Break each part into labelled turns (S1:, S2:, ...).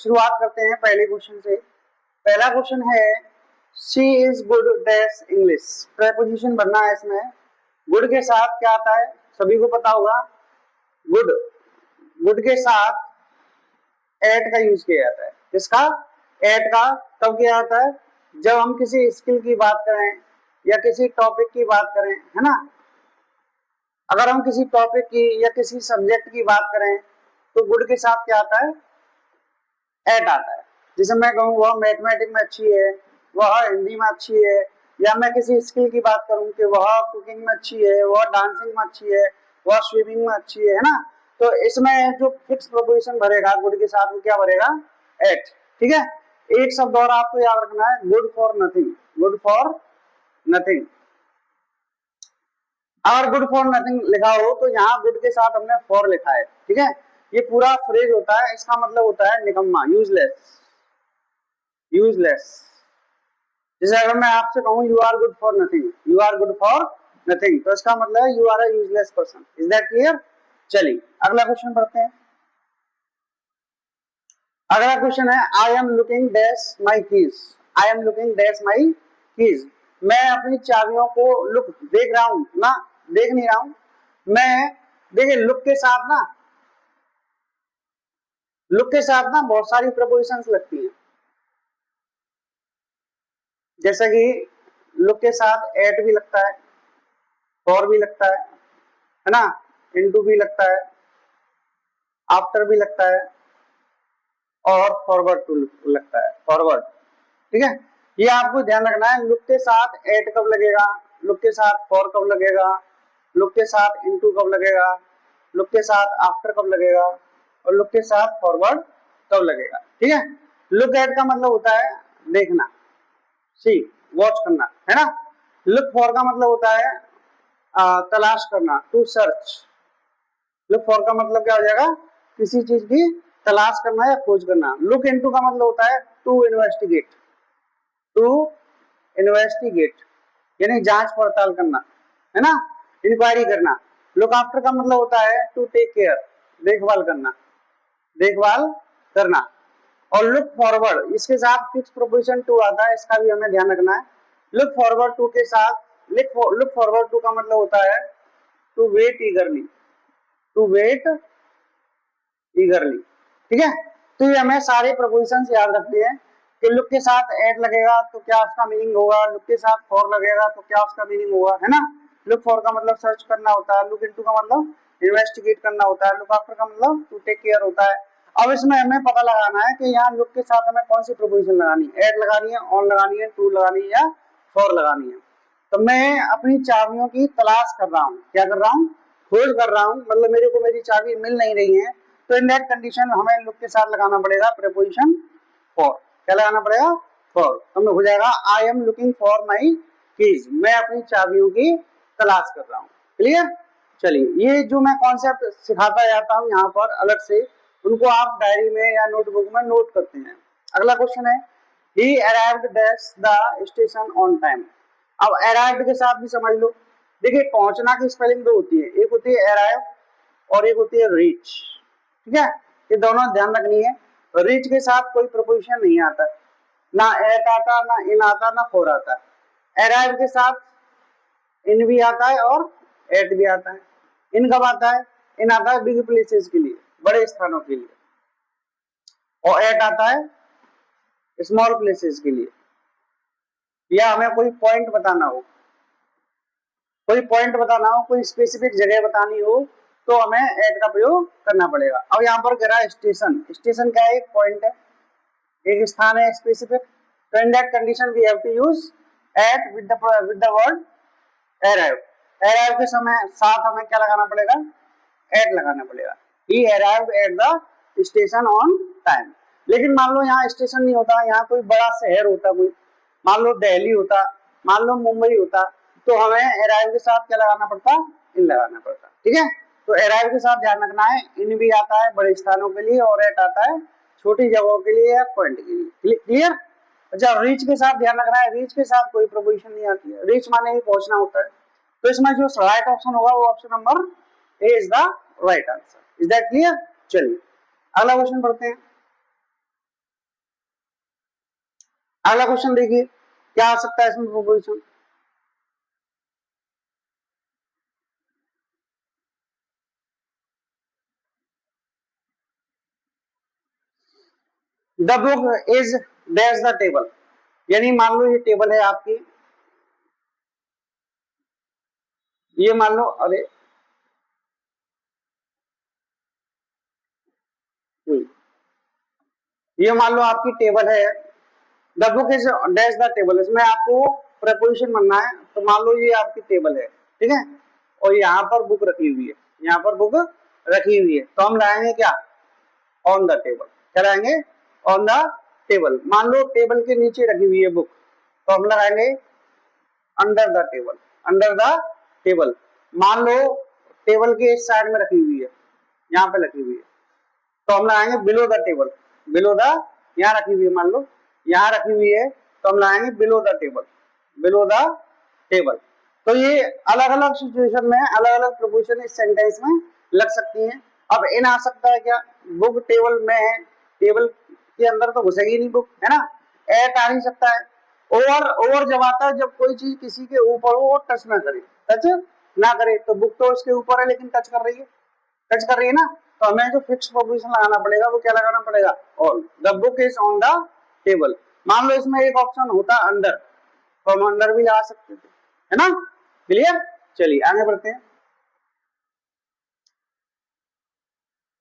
S1: शुरुआत करते हैं पहले क्वेश्चन से। पहला क्वेश्चन है she is good dash English. Preposition बनना है इसमें। गुड के साथ क्या आता है, सभी को पता होगा। गुड, गुड के साथ एट का यूज किया जाता है। किसका? एट का। कब किया जाता है? जब हम किसी स्किल की बात करें या किसी टॉपिक की बात करें, है ना। अगर हम किसी टॉपिक की या किसी सब्जेक्ट की बात करें तो गुड के साथ क्या आता है? एट आता है। जैसे मैं कहूँ वह मैथमेटिक्स में अच्छी है, वह हिंदी में अच्छी है, या मैं किसी स्किल की बात करूँ कि वह कुकिंग में अच्छी है, वह डांसिंग में अच्छी है, वह स्विमिंग में अच्छी है ना। तो इसमें जो फिक्स प्रोपोजिशन भरेगा गुड के साथ वो क्या भरेगा? एट। ठीक है। एक शब्द और आपको याद रखना है, good for nothing. Good for nothing. अगर गुड फॉर नथिंग लिखा हो तो यहाँ गुड के साथ हमने फॉर लिखा है। ठीक है। ये पूरा फ्रेज होता है, इसका मतलब होता है निकम्मा, यूजलेस। यूजलेस। जैसे अगर मैं आपसे कहूँ you are good for nothing, you are good for nothing, तो इसका मतलब है you are a useless person. Is that clear? चलिए अगला क्वेश्चन पढ़ते हैं। अगला क्वेश्चन है I am looking dash my keys. I am looking dash my keys. मैं अपनी चाबियों को लुक देख रहा हूं ना, देख नहीं रहा हूं मैं। देखिए लुक के साथ ना, लुक के साथ ना बहुत सारी प्रपोजिशंस लगती हैं। जैसे कि लुक के साथ एट भी लगता है, फॉर भी लगता है ना, इनटू भी लगता है, आफ्टर भी लगता है और फॉरवर्ड टू लगता है, फॉरवर्ड। ठीक है। ये आपको ध्यान रखना है। लुक के साथ एट कब लगेगा, लुक के साथ फॉर कब लगेगा, लुक के साथ इनटू कब लगेगा, लुक के साथ आफ्टर कब लगेगा और लुक के साथ फॉरवर्ड कब लगेगा। ठीक है। लुक एट का मतलब होता है देखना, सी, वॉच करना, है ना। लुक फॉर का मतलब होता है तलाश करना, टू सर्च। लुक फॉर का मतलब क्या हो जाएगा? किसी चीज की तलाश करना या खोज करना। लुक इनटू का मतलब होता है टू इन्वेस्टिगेट, टू इन्वेस्टिगेट यानी जांच पड़ताल करना, है ना, इंक्वायरी करना। लुक आफ्टर का मतलब होता है टू टेक केयर, देखभाल करना, देखभाल करना। और लुक फॉरवर्ड, इसके साथ फिक्स प्रोपोजिशन टू आता है, इसका भी हमें ध्यान रखना है। लुक फॉरवर्ड टू के साथ लुक फॉरवर्ड टू का मतलब होता है to wait eagerly, to wait eagerly. ठीक है। तो ये हमें सारे प्रपोजिशंस याद रखते हैं कि लुक के साथ एट लगेगा तो क्या उसका मीनिंग होगा, लुक के साथ फॉर लगेगा तो क्या उसका मीनिंग होगा, है ना। लुक फॉर का मतलब सर्च करना होता है, लुक इनटू का मतलब इन्वेस्टिगेट करना होता है, लुक आफ्टर का मतलब टू टेक केयर होता है। अब इसमें हमें पता लगाना है कि यहाँ लुक के साथ हमें कौन सी प्रोपोजिशन लगानी है, एट लगानी है, ऑन लगानी है, टू लगानी है या फॉर लगानी है। तो मैं अपनी चाबियों की तलाश कर रहा हूँ। क्या कर रहा हूँ? खोज कर रहा हूँ, मतलब मेरे को मेरी चाबी मिल नहीं रही है। तो इन दैट कंडीशन हमें लुक के साथ लगाना पड़ेगा प्रीपोजिशन फॉर। क्या लगाना पड़ेगा? फॉर। तो हो जाएगा आई am looking for my keys, मैं अपनी चाबियों की तलाश कर रहा हूँ। क्लियर? चलिए ये जो मैं कॉन्सेप्ट सिखाता जाता हूँ यहाँ पर अलग से, उनको आप डायरी में या नोटबुक में नोट करते हैं। अगला क्वेश्चन है ही arrived that the station on time. अब अराइव्ड के साथ भी समझ लो। देखिए पहुंचना की स्पेलिंग दो होती है, एक होती है अराइव और एक होती है रीच। ठीक है। ये दोनों ध्यान रखनी है। रीच के साथ कोई प्रपोजिशन नहीं आता, ना एट आता, ना इन आता, ना फोर आता। अराइव के साथ इन भी आता है और एट भी आता है। इन कब आता है? इन आता है बिग प्लेसेस के लिए, बड़े स्थानों के लिए, और एट आता है स्मॉल प्लेसेस के लिए। या हमें कोई पॉइंट बताना हो, कोई पॉइंट बताना हो, कोई स्पेसिफिक जगह बतानी हो तो हमें एट का प्रयोग करना पड़ेगा। अब यहाँ पर कह रहा है स्टेशन। स्टेशन क्या है? एक पॉइंट है, एक स्थान है स्पेसिफिक। तो in that condition we have to use at with the word arrive. Arrive के समय साथ हमें क्या लगाना पड़ेगा? एट लगाना पड़ेगा। ही arrived at the station on time. लेकिन मान लो यहाँ स्टेशन नहीं होता, यहाँ कोई बड़ा शहर होता, कोई मान लो दिल्ली होता, मान लो मुंबई होता, तो हमें अराइव के साथ क्या लगाना पड़ता? इन लगाना पड़ता। ठीक है। तो अराइव के साथ ध्यान रखना है, इन भी आता है बड़े स्थानों के लिए और एट आता है छोटी जगहों के लिए या पॉइंट के लिए। क्लियर? अच्छा रीच के साथ ध्यान रखना है, रीच के साथ कोई प्रोपोजिशन नहीं आती है। रीच माने ही पहुंचना होता है। तो इसमें जो राइट ऑप्शन होगा वो option number A is the right answer. Is that clear? चलिए अगला क्वेश्चन पढ़ते हैं। अगला क्वेश्चन देखिए क्या आ सकता है इसमें proposition. The book is dash the table, यानी मान लो ये टेबल है आपकी, ये मान लो, अरे ये मान लो आपकी टेबल है, the book is dash the table, इसमें आपको प्रपोजिशन बनना है, तो मान लो ये आपकी टेबल है, ठीक है, और यहाँ पर बुक रखी हुई है, यहाँ पर बुक रखी हुई है, तो हम लाएंगे क्या, ऑन द टेबल, क्या लाएंगे, ऑन द टेबल। मान लो टेबल के नीचे रखी हुई है बुक, तो हम लगाएंगे under the table, under the table. मान लो टेबल के इस साइड में रखी हुई है, यहाँ पे रखी हुई है, तो हम लगाएंगे below the table, below the, यहाँ रखी हुई है, मान लो यहाँ रखी हुई है, तो हम लगाएंगे below the table, below the table. तो ये अलग अलग सिचुएशन में अलग अलग प्रोपोजिशन इस सेंटेंस में लग सकती हैं। अब इन आ सकता है क्या, बुक टेबल में है, टेबल के अंदर तो घुसेगी नहीं बुक, है ना, एट आ नहीं सकता है। ओवर, ओवर जब आता है जब कोई चीज किसी के ऊपर हो और टच ना करे, टच ना करे, तो बुक तो उसके ऊपर है लेकिन टच कर रही है, टच कर रही है ना, तो हमें जो फिक्स प्रोपोजिशन लगाना पड़ेगा वो क्या लगाना पड़ेगा, on the book is on the table. मान लो इसमें एक ऑप्शन होता अंडर, तो हम अंडर भी लगा सकते थे, है ना, क्लियर। चलिए आगे बढ़ते हैं।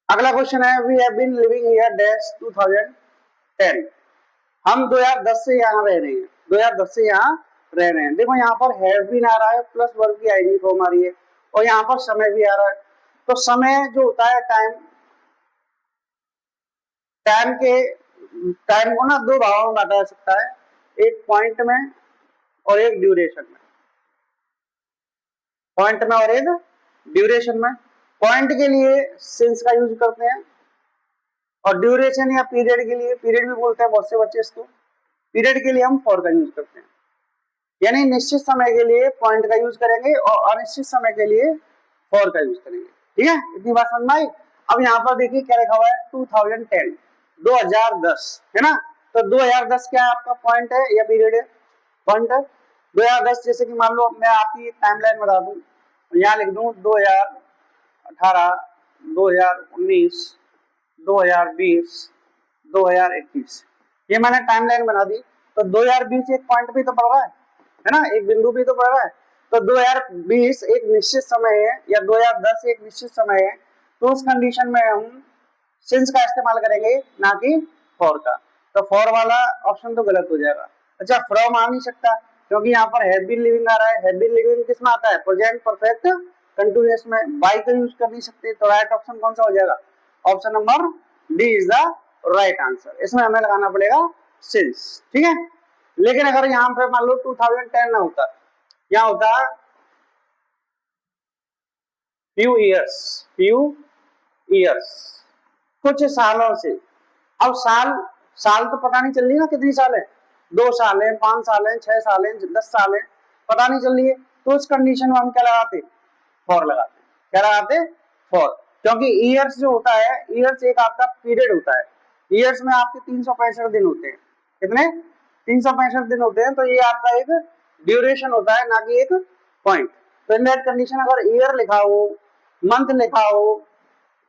S1: अगला क्वेश्चन है, we have been living here dash 2010, हम 2010 से यहाँ रह रहे हैं, 2010 से यहाँ रह रहे हैं। देखो यहाँ पर हैव बीन आ रहा है प्लस वर्ब की आईडी फॉर्म आ रही है, और यहाँ पर समय भी आ रहा है, तो समय जो होता है टाइम, टाइम के, टाइम को ना दो भागों में बांटा जा सकता है, एक पॉइंट में और एक ड्यूरेशन में, पॉइंट में और एक ड्यूरेशन में। पॉइंट के लिए सिंस का यूज करते हैं, और ड्यूरेशन या पीरियड के लिए, पीरियड भी बोलते हैं बहुत से बच्चे इसको, पीरियड के लिए हम फॉर का यूज करते हैं, यानी निश्चित समय के लिए पॉइंट का यूज करेंगे और अनिश्चित समय के लिए फॉर का यूज करेंगे, ठीक है, इतनी बात समझ में आई। अब यहाँ पर देखिए क्या लिखा हुआ है, 2010, 2010, है ना, तो 2010 क्या है आपका, पॉइंट है या पीरियड है, पॉइंट है। 2010 जैसे कि मान लो मैं आपकी टाइमलाइन बता दूं, यहाँ लिख दूं 2018, 2019, 2020, 2021, ये मैंने टाइमलाइन बना दी, तो 2020 एक पॉइंट भी तो पड़ रहा है ना, एक बिंदु भी तो पड़ रहा है, तो 2020 एक निश्चित समय है या 2010 एक निश्चित समय है, तो उस कंडीशन में हम सिंस का इस्तेमाल करेंगे ना कि फॉर का, तो फॉर वाला ऑप्शन तो गलत हो जाएगा। अच्छा, फ्रॉम आ नहीं सकता क्योंकि यहाँ पर हैव बीन लिविंग आ रहा है, हैव बीन लिविंग किस में आता है, प्रेजेंट परफेक्ट कंटीन्यूअस में, बाय का यूज कर नहीं सकते, तो राइट ऑप्शन कौन सा हो जाएगा, option number D is the right answer, इसमें हमें लगाना पड़ेगा सिंस, ठीक है। लेकिन अगर यहाँ पे मान लो 2010 ना होता, यहाँ होता फ्यू ईयर्स, फ्यू ईयर्स, कुछ सालों से। अब साल, साल तो पता नहीं चल रही ना कितनी साल है, 2 साल है, 5 साल है, 6 साल है, 10 साल है, पता नहीं चल रही है, तो उस कंडीशन में हम क्या लगाते, फॉर लगाते, क्या लगाते, फॉर, क्योंकि ईयर्स जो होता है, ईयर्स एक आपका पीरियड होता है, ईयर्स में आपके 365 दिन होते हैं, कितने, 365 दिन होते हैं, तो ये आपका एक ड्यूरेशन होता है ना कि एक पॉइंट। तो इन दैट कंडीशन अगर ईयर लिखा हो, मंथ लिखा हो,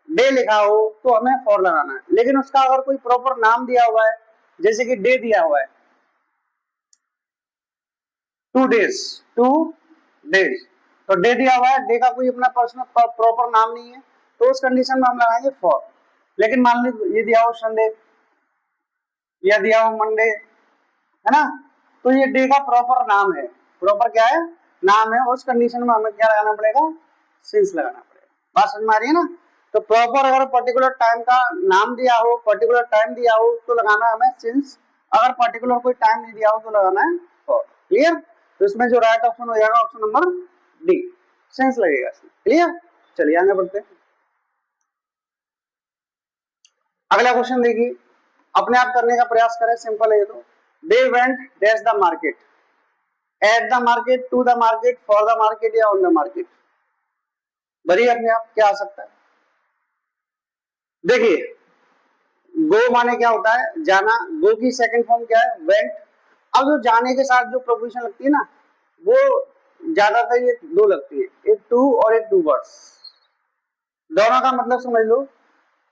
S1: डे लिखा हो, तो हमें फॉर लगाना है, लेकिन उसका अगर कोई प्रॉपर नाम दिया हुआ है, जैसे कि डे दिया हुआ है, 2 डेज, 2 डेज, तो डे दिया हुआ है, डे का कोई अपना पर्सनल प्रॉपर नाम नहीं है, तो उस कंडीशन में हम लगाएंगे फॉर। लेकिन मान लीजिए ये दिया हो संडे या दिया हो मंडे, है ना, तो ये डे का प्रॉपर नाम है, प्रॉपर क्या है, नाम है, उस कंडीशन में हमें क्या लगाना पड़ेगा, सिंस लगाना पड़ेगा, बात समझ में आ रही है ना। तो प्रॉपर अगर पर्टिकुलर टाइम का नाम दिया हो, पर्टिकुलर टाइम दिया हो, तो लगाना हमें सिंस, अगर पर्टिकुलर कोई टाइम नहीं दिया हो तो लगाना है फॉर, क्लियर। तो इसमें जो राइट ऑप्शन हो जाएगा ऑप्शन नंबर डी, सिंस लगेगा इसमें, क्लियर। चलिए आगे बढ़ते हैं। अगला क्वेश्चन देखिए, अपने आप करने का प्रयास करें, सिंपल है ये तो। They went dash the market, at the market, to the market, for the market या ऑन द मार्केट, भरिए अपने आप क्या आ सकता है। देखिए गो माने क्या होता है, जाना, गो की सेकंड फॉर्म क्या है, वेंट, अब जो जाने के साथ जो प्रोपोजिशन लगती है ना, वो ज्यादातर ये दो लगती है, एक टू और एक टू वर्ड्स। दोनों का मतलब समझ लो।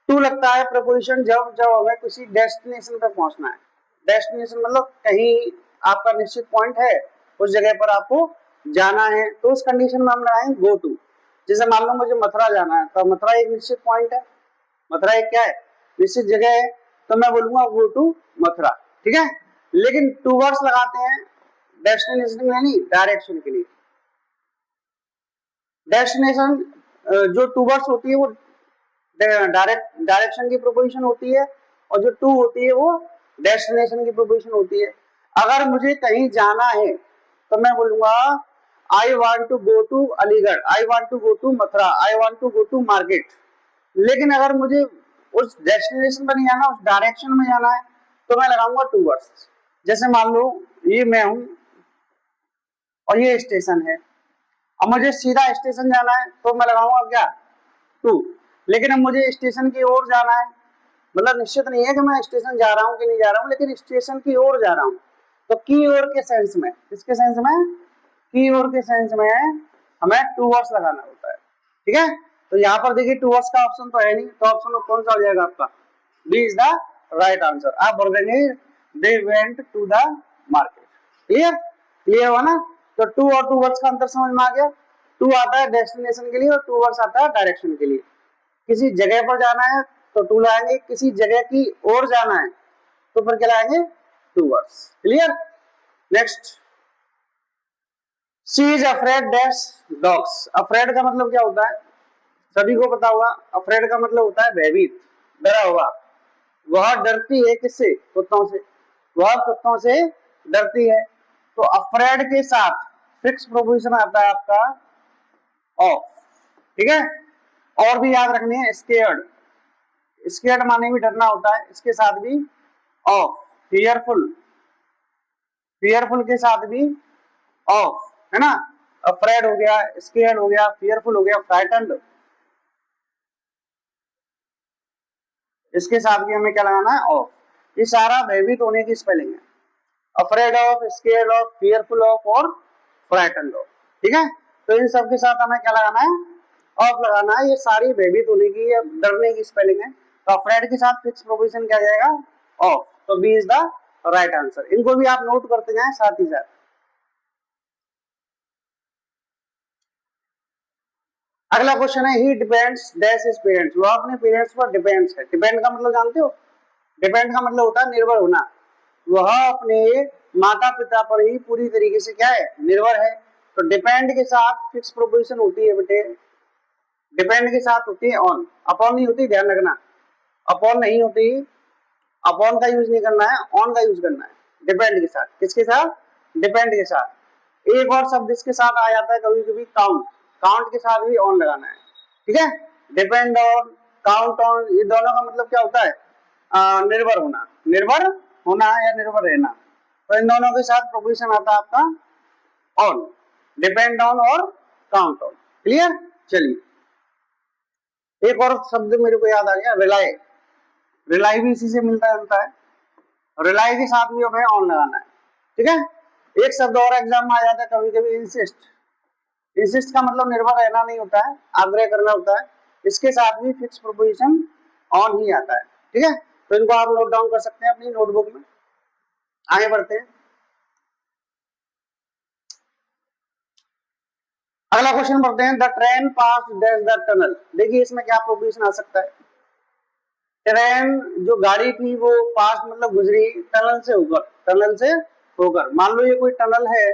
S1: टू लगता है प्रपोजिशन जब जब हमें किसी डेस्टिनेशन पे पहुंचना है। डेस्टिनेशन मतलब कहीं आपका निश्चित पॉइंट है, उस जगह पर आपको जाना है, तो उस कंडीशन में हम लगाएंगे गो टू। जैसे मान लो मुझे मथुरा जाना है, तो मथुरा एक निश्चित पॉइंट है, मथुरा एक क्या है, निश्चित जगह है, तो मैं बोलूंगा गो टू मथुरा। ठीक है, लेकिन टू वर्ड्स लगाते हैं डेस्टिनेशन के लिए नहीं, डायरेक्शन के लिए। डेस्टिनेशन जो टू वर्ड्स होती है वो डायरेक्शन की प्रोपोजिशन होती है, और जो टू होती है वो डेस्टिनेशन की प्रोपोजिशन होती है। अगर मुझे कहीं जाना है तो मैं बोलूंगा I want to go to Aligarh, I want to go to Mathura, I want to go to market. लेकिन अगर मुझे उस डेस्टिनेशन पर नहीं जाना, उस डायरेक्शन में जाना है, तो मैं लगाऊंगा टू वर्ड्स। जैसे मान लो ये मैं हूं और ये स्टेशन है, अब मुझे सीधा स्टेशन जाना है, तो मैं लगाऊंगा क्या, टू। लेकिन अब मुझे स्टेशन की ओर जाना है, मतलब निश्चित नहीं है कि मैं स्टेशन जा रहा हूँ कि नहीं जा रहा हूँ, लेकिन स्टेशन की ओर जा रहा हूँ, तो की ओर के सेंस में, किसके सेंस में, की ओर के सेंस में हमें टू वर्ड्स लगाना होता है। ठीक है, तो यहाँ पर देखिए टू वर्ड्स का ऑप्शन तो है नहीं, तो ऑप्शन कौन सा हो जाएगा आपका, B is the right answer. आप बोल देंगे they went to the market. Clear, clear हुआ ना। तो टू और टू वर्ड्स का अंतर समझ में आ गया। टू आता है डेस्टिनेशन के लिए और टू वर्ड्स आता है डायरेक्शन के लिए। किसी जगह पर जाना है तो टू लाएंगे, किसी जगह की ओर जाना है तो फिर क्या लाएंगे, two words. Clear, next. She is afraid dash dogs. Afraid का मतलब क्या होता है, सभी को पता होगा। अफ्रेड का मतलब होता है भयभीत, डरा हुआ। वह डरती है किससे, कुत्तों से, वह कुत्तों से डरती है। तो अफ्रेड के साथ फिक्स प्रोपोजिशन आता है आपका ऑफ। ठीक है, और भी याद रखने हैं, स्केयर्ड, स्केयर्ड माने भी डरना होता है, इसके साथ भी ऑफ। फियरफुल, फियरफुल के साथ भी ऑफ, है ना। अफ्रेड हो गया, स्केयर्ड हो गया, फियरफुल हो गया, फ्राइटन्ड, इसके साथ भी हमें क्या लगाना है, ऑफ। ये सारा भयभीत होने की स्पेलिंग है, afraid of, scared of, fearful of और फ्राइटन्ड ऑफ। ठीक है, तो इन सब के साथ हमें क्या लगाना है, ऑफ लगाना है। ये सारी भयभीत होने की या डरने की स्पेलिंग है। तो अफ्रेड के साथ फिक्स प्रोपोजिशन क्या जाएगा, ऑफ। तो B is the right answer. इनको भी आप नोट करते जाएं साथ ही साथ। अगला क्वेश्चन है, ही डिपेंड्स डैश हिज पेरेंट्स। वो अपने पेरेंट्स पर डिपेंड्स है। डिपेंड का मतलब जानते हो, डिपेंड का मतलब होता है निर्भर होना। वह अपने माता पिता पर ही पूरी तरीके से क्या है, निर्भर है। तो डिपेंड के साथ फिक्स प्रोपोजिशन होती है बेटे, डिपेंड के साथ होती है ऑन, अपॉन नहीं होती, ध्यान रखना, अपॉन नहीं होती, अपॉन का यूज नहीं करना है, ऑन का यूज करना है। डिपेंड के साथ, किसके साथ, डिपेंड के साथ। एक और शब्द इसके साथ आ जाता है कभी कभी, काउंट, काउंट के साथ भी ऑन लगाना है। ठीक है, डिपेंड ऑन, काउंट ऑन, ये दोनों का मतलब क्या होता है, निर्भर होना, निर्भर होना या निर्भर रहना। तो इन दोनों के साथ प्रोपोजिशन आता है आपका ऑन, डिपेंड ऑन और काउंट ऑन। क्लियर, चलिए एक और शब्द मेरे को याद आ गया, रिलाई। रिलाई भी इसी से मिलता जुलता है, रिलाई के साथ भी हमें ऑन लगाना है। ठीक है, एक शब्द और एग्जाम में आ जाता है कभी कभी, इंसिस्ट। इंसिस्ट का मतलब निर्भर रहना नहीं होता है, आग्रह करना होता है। इसके साथ भी फिक्स प्रोपोजिशन ऑन ही आता है। ठीक है, तो इनको आप नोट डाउन कर सकते हैं अपनी नोटबुक में। आगे बढ़ते हैं, अगला क्वेश्चन पढ़ते हैं। The train pass dash the tunnel. देखिए इसमें क्या प्रोपोजिशन आ सकता है, ट्रेन जो गाड़ी थी वो पास मतलब गुजरी, टनल से होकर, टनल से होकर। मान लो ये कोई टनल है,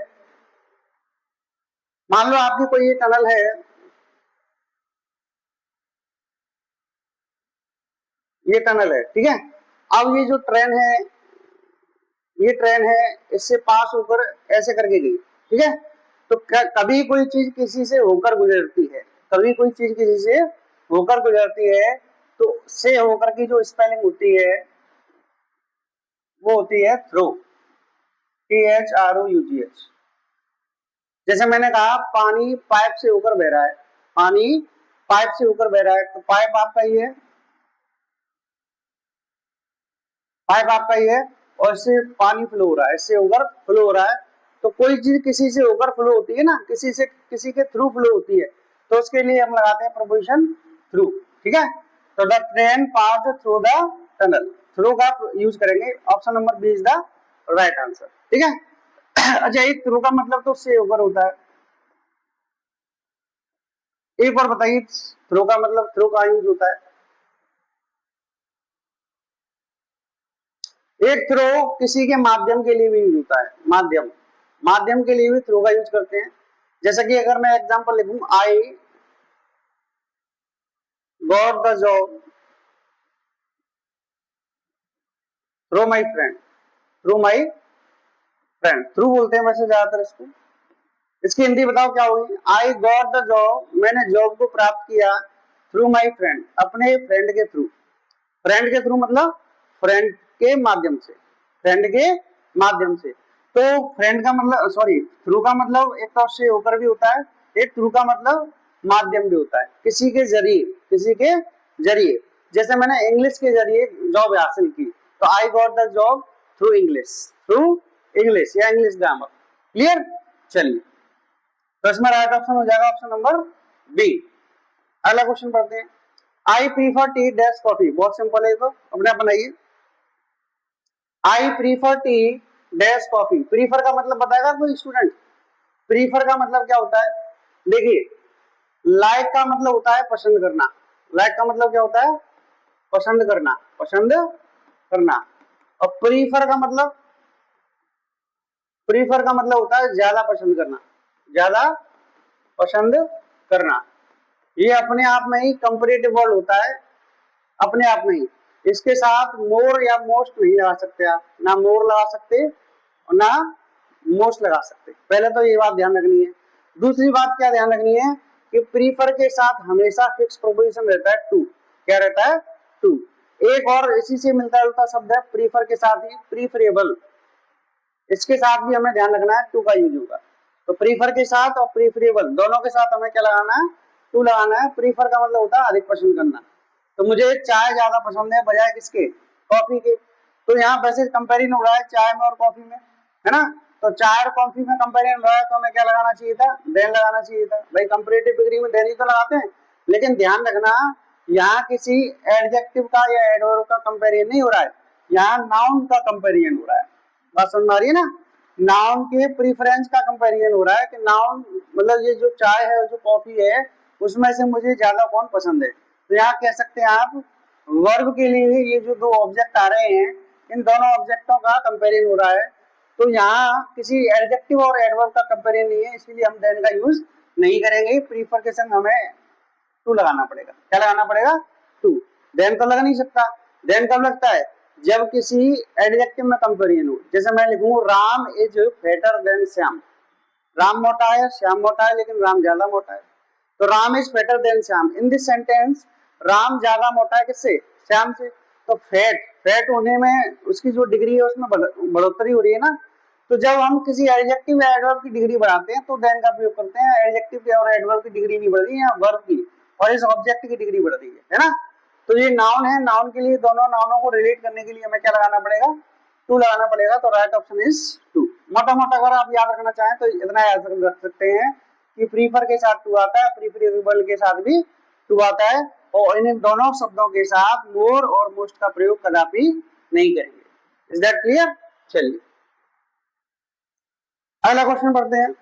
S1: मान लो आपकी कोई ये टनल है, ये टनल है। ठीक है, अब ये जो ट्रेन है, ये ट्रेन है, इससे पास होकर ऐसे करके गई। ठीक है, तो कभी कोई चीज किसी से होकर गुजरती है, कभी कोई चीज किसी से होकर गुजरती है, तो से होकर की जो स्पेलिंग होती है वो होती है थ्रू, THROUGH। जैसे मैंने कहा पानी पाइप से होकर बह रहा है, पानी पाइप से होकर बह रहा है, तो पाइप आपका ही है, पाइप आपका ही है। और इससे पानी फ्लो हो रहा है, इससे ओवर फ्लो हो रहा है। तो कोई चीज किसी से ओवर फ्लो होती है ना, किसी के थ्रू फ्लो होती है, तो उसके लिए हम लगाते हैं प्रपोजिशन थ्रू। ठीक है, तो the train pass through the tunnel, through का यूज करेंगे। Option number B is the right answer. ठीक है। अच्छा, एक थ्रू का मतलब तो उससे ओवर होता है। एक बार बताइए, थ्रू का मतलब थ्रू का यूज होता है। एक थ्रो किसी के माध्यम के लिए भी यूज होता है, माध्यम के लिए भी थ्रो का यूज करते हैं। जैसा कि अगर मैं एग्जांपल लिखूं, I got the job through my friend, through my friend, through बोलते हैं वैसे ज्यादातर इसको। इसकी हिंदी बताओ क्या होगी? आई गॉट द जॉब, मैंने जॉब को प्राप्त किया, थ्रू माई फ्रेंड, अपने फ्रेंड के थ्रू। फ्रेंड के थ्रू मतलब फ्रेंड के माध्यम से, फ्रेंड के माध्यम से। तो फ्रेंड का मतलब, सॉरी, थ्रू का मतलब एक तो उससे होकर भी होता है, एक थ्रू का मतलब माध्यम भी होता है, किसी के जरिए, किसी के जरिए। जैसे मैंने इंग्लिश के जरिए जॉब हासिल की, तो I got the job through English, through English या इंग्लिश ग्रामर। क्लियर? चलिए, तो इसमें राइट ऑप्शन हो जाएगा ऑप्शन नंबर बी। अगला क्वेश्चन पढ़ते हैं। I prefer T dash coffee, बहुत सिंपल है, तो अपने आप बनाइए। I prefer T dash coffee, prefer का मतलब बताएगा कोई स्टूडेंट? प्रीफर का मतलब क्या होता है? देखिए, लाइक का मतलब होता है पसंद करना, लाइक का मतलब क्या होता है? पसंद करना, पसंद करना। और प्रीफर का मतलब होता है ज्यादा पसंद करना, ज्यादा पसंद करना। ये अपने आप में ही कंपैरेटिव वर्ड होता है, अपने आप में ही। इसके साथ मोर या मोस्ट नहीं लगा सकते आप, ना मोर लगा सकते और ना मोस्ट लगा सकते। पहले तो ये बात ध्यान रखनी है। दूसरी बात क्या ध्यान रखनी है कि प्रीफर के साथ हमेशा फिक्स प्रोपोजिशन रहता है टू। क्या रहता है? टू। एक और इसी से मिलता जुलता शब्द है प्रीफर के साथ ही, प्रीफरेबल। इसके साथ भी हमें ध्यान रखना है, टू का यूज होगा। तो प्रीफर के साथ और प्रीफरेबल दोनों के साथ हमें क्या लगाना है? टू लगाना है। प्रीफर का मतलब होता है अधिक पसंद करना। तो मुझे चाय ज्यादा पसंद है बजाय किसके? कॉफी के। तो यहाँ वैसे कंपेरिजन हो रहा है चाय में और कॉफी में, है ना? तो चाय और कॉफी में कंपेरिजन हो रहा है, तो हमें क्या लगाना चाहिए था? देन लगाना चाहिए था। भाई कंपैरेटिव डिग्री में देन ही तो लगाते हैं। लेकिन ध्यान रखना, यहाँ किसी एडजेक्टिव का या एडवर्ब का कंपेरिजन नहीं हो रहा है, यहाँ नाउन का कंपेरिजन हो रहा है। बात समझ में आ रही है ना? नाउन के प्रीफरेंस का कंपेरिजन हो रहा है कि नाउन मतलब ये जो चाय है और जो कॉफी है, उसमें से मुझे ज्यादा कौन पसंद है। तो यहाँ कह सकते हैं आप, वर्ब के लिए ये जो दो ऑब्जेक्ट आ रहे हैं, इन दोनों ऑब्जेक्टों का कंपेरिजन हो रहा है। तो यहाँ किसी एडजेक्टिव और एडवर्ब का कंपेरिजन नहीं है, इसलिए हम देन का यूज नहीं करेंगे। प्रीफर के संग हमें टू लगाना पड़ेगा। क्या लगाना पड़ेगा? टू। देन तो लग नहीं सकता। देन कब लगता है? जब किसी एडजेक्टिव में कंपेरिजन हो। जैसे मैं लिखूं Ram is fatter than Shyam, Ram मोटा है, श्याम मोटा है, लेकिन राम ज्यादा मोटा है। तो Ram is fatter than Shyam. In this sentence Ram ज्यादा मोटा है किससे? श्याम से। तो फैट होने में उसकी जो डिग्री है उसमें बढ़ोतरी हो रही है ना। तो जब हम किसी एडजेक्टिव या एडवर्ब की डिग्री बढ़ाते हैं तो देन का प्रयोग करते हैं। एडजेक्टिव और एडवर्ब की डिग्री नहीं बढ़ रही है, वर्ब की और इस ऑब्जेक्ट की डिग्री बढ़ रही है ना? तो ये नाउन है, नाउन के लिए दोनों नाउनों को रिलेट करने के लिए हमें क्या लगाना पड़ेगा? टू लगाना पड़ेगा। तो राइट ऑप्शन इज टू। मोटा मोटा अगर आप याद रखना चाहें तो इतना याद रख सकते हैं कि प्रीफर के साथ टू आता है, प्रीफरेबल के साथ भी टू आता है, और इन दोनों शब्दों के साथ मोर और मोस्ट का प्रयोग कदापि नहीं करेंगे। Is that clear? चलिए, अगला क्वेश्चन पढ़ते हैं।